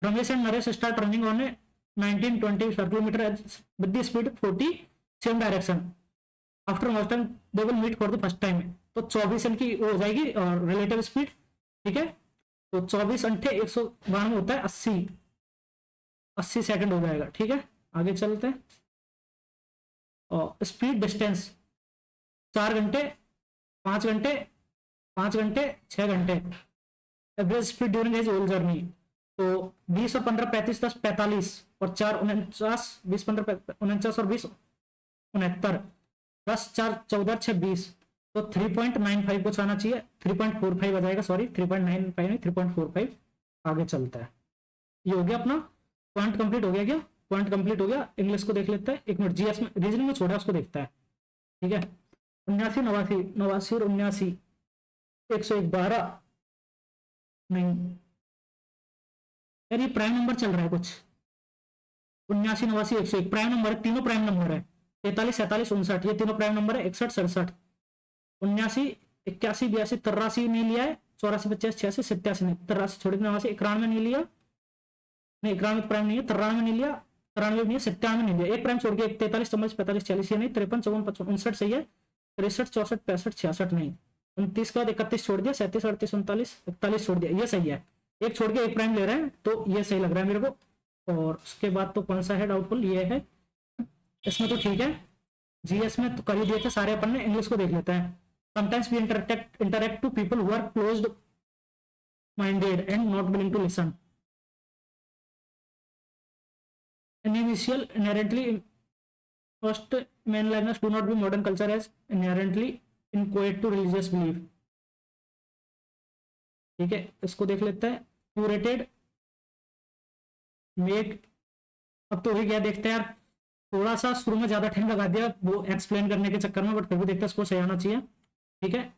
Ramesh and Naresh start running on 1920 kilometre with the speed 40 same direction, after most time they will meet for the first time, तो 24 इनकी हो जाएगी रिलेटिव स्पीड, ठीक है। तो 24 अंठे 192 होता है 80 सेकंड हो जाएगा, ठीक है। आगे चलते हैं। स्पीड डिस्टेंस 4 घंटे 5 घंटे 5 घंटे 6 घंटे, average speed during his whole journey, तो 20 और 15 35 10 45 और 4 49, 20 15 49 और 20 69, 10 4 14 6 20, तो 3.95 कुछ आना चाहिए, 3.45 आ जाएगा, सॉरी 3.95 नहीं 3.45। आगे चलता है, ये हो गया अपना पॉइंट कंप्लीट हो गया, क्या पॉइंट कंप्लीट हो गया। इंग्लिश को देख लेते हैं, एक मिनट जीएस में रीजनिंग में छोड़ा उसको देखता है, ठीक है। 79 89 89 और 79 112 नहीं यार, ये प्राइम नंबर चल रहा है कुछ, 79 89 101 प्राइम नंबर है, तीनों प्राइम नंबर है, 43 47 59 ये तीनों प्राइम नंबर है, 61 67 79 81 82 83 नहीं लिया है, 84 50 86 87 नहीं, 83 छोड़ 89 91 नहीं लिया, नहीं 91 प्राइम नहीं है, 93 नहीं लिया, 93 नहीं है, 97 नहीं लिया, एक प्राइम छोड़ के 43 44 45 40 ये नहीं, 53 54 55 59 सही है, 63 64 65 66 नहीं, 29 के बाद 31 छोड़ दिया, 37 38 39 41 छोड़ दिया, ये सही है, एक छोड़ के एक प्राइम ले रहे हैं, तो ये सही लग रहा है मेरे को। और उसके बाद तो कौन सा है डाउटफुल, ये है, इसमें तो ठीक है। जीएस में तो कर ही दिए थे सारे अपन ने, इंग्लिश को देख लेते हैं। Sometimes we interact to people who are closed minded and not willing to listen, initial inherently first mainliners do not be modern culture as inherently inchoate to religious belief, ठीक है। इसको देख लेते हैं। क्यूरेटेड मेक, अब तो ही गया, देखते हैं यार, थोड़ा सा शुरू में ज्यादा टाइम लगा दिया वो एक्सप्लेन करने के चक्कर में, बट फिर भी देखते हैं इसको सही आना चाहिए, ठीक है।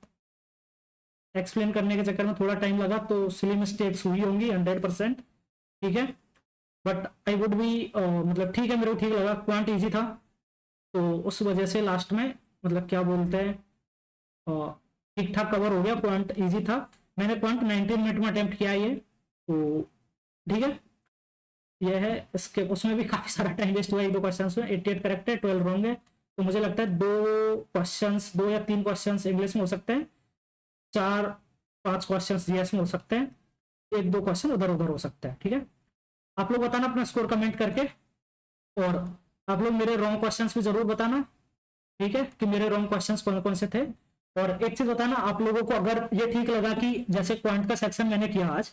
एक्सप्लेन करने के चक्कर में थोड़ा टाइम लगा तो सिली मिस्टेक्स हुई होंगी 100%, ठीक है। बट आई वुड बी मतलब ठीक है, मेरे को ठीक लगा, क्वांट इजी था, तो उस वजह से लास्ट में मतलब क्या बोलते हैं ठीक ठाक कवर हो गया, क्वांट इजी था। मैंने क्वांट 19 मिनट में अटेम्प्ट किया ये, तो ठीक है। ये है इसके, उसमें भी काफी सारा टाइम वेस्ट हुआ, 1-2 क्वेश्चन में 88 करेक्ट है, 12 रॉन्ग है, तो मुझे लगता है 2 क्वेश्चंस, 2 या 3 क्वेश्चंस इंग्लिश में हो सकते हैं, 4-5 क्वेश्चंस जीएस में हो सकते हैं, 1-2 क्वेश्चन उधर उधर हो सकता है। ठीक है, आप लोग बताना अपना स्कोर कमेंट करके, और आप लोग मेरे रॉन्ग क्वेश्चंस भी जरूर बताना। ठीक है, कि मेरे रॉन्ग क्वेश्चंस कौन कौन से थे। और एक चीज बताना, आप लोगों को अगर ये ठीक लगा कि जैसे क्वांट का सेक्शन मैंने किया आज,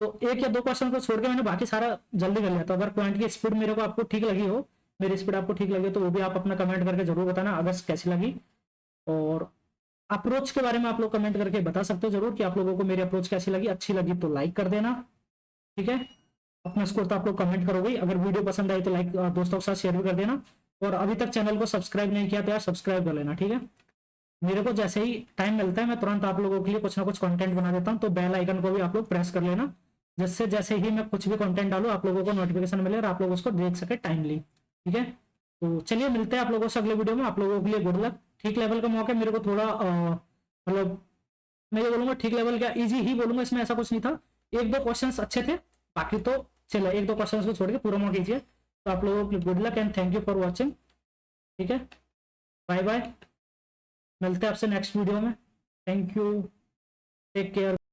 तो 1 या 2 क्वेश्चन को छोड़ के मैंने बाकी सारा जल्दी कर लिया। तो अगर क्वांट की स्पीड मेरे को आपको ठीक लगी हो, मेरी स्पीड आपको ठीक लगी हो, तो वो भी आप अपना कमेंट करके जरूर बताना अगर कैसी लगी। और अप्रोच के बारे में आप लोग कमेंट करके बता सकते हो जरूर कि आप लोगों को मेरी अप्रोच कैसी लगी। अच्छी लगी तो लाइक कर देना। ठीक है, अपना स्कोर तो आप लोग कमेंट करोगे। अगर वीडियो पसंद आई तो लाइक दोस्तों के साथ शेयर भी कर देना। और अभी तक चैनल को सब्सक्राइब नहीं किया तो यार सब्सक्राइब कर लेना। ठीक है, मेरे को जैसे ही टाइम मिलता है मैं तुरंत आप लोगों के लिए कुछ ना कुछ कंटेंट बना देता हूँ, तो बेल आइकन को भी आप लोग प्रेस कर लेना, जिससे जैसे ही मैं कुछ भी कंटेंट डालूं आप लोगों को नोटिफिकेशन मिले और आप लोग उसको देख सके टाइमली। ठीक है, तो चलिए मिलते हैं आप लोगों से अगले वीडियो में। आप लोगों के लिए गुड लक। ठीक लेवल का मौका मेरे को थोड़ा मतलब मैं ये बोलूंगा ठीक लेवल क्या, इजी ही बोलूंगा, इसमें ऐसा कुछ नहीं था। 1-2 क्वेश्चंस अच्छे थे, बाकी तो चलो 1-2 क्वेश्चंस को छोड़ के पूरा मौका कीजिए। तो आप लोगों के लिए good luck and thank you for watching. ठीक है, बाय बाय, मिलते हैं आपसे नेक्स्ट वीडियो में। Thank you, take care.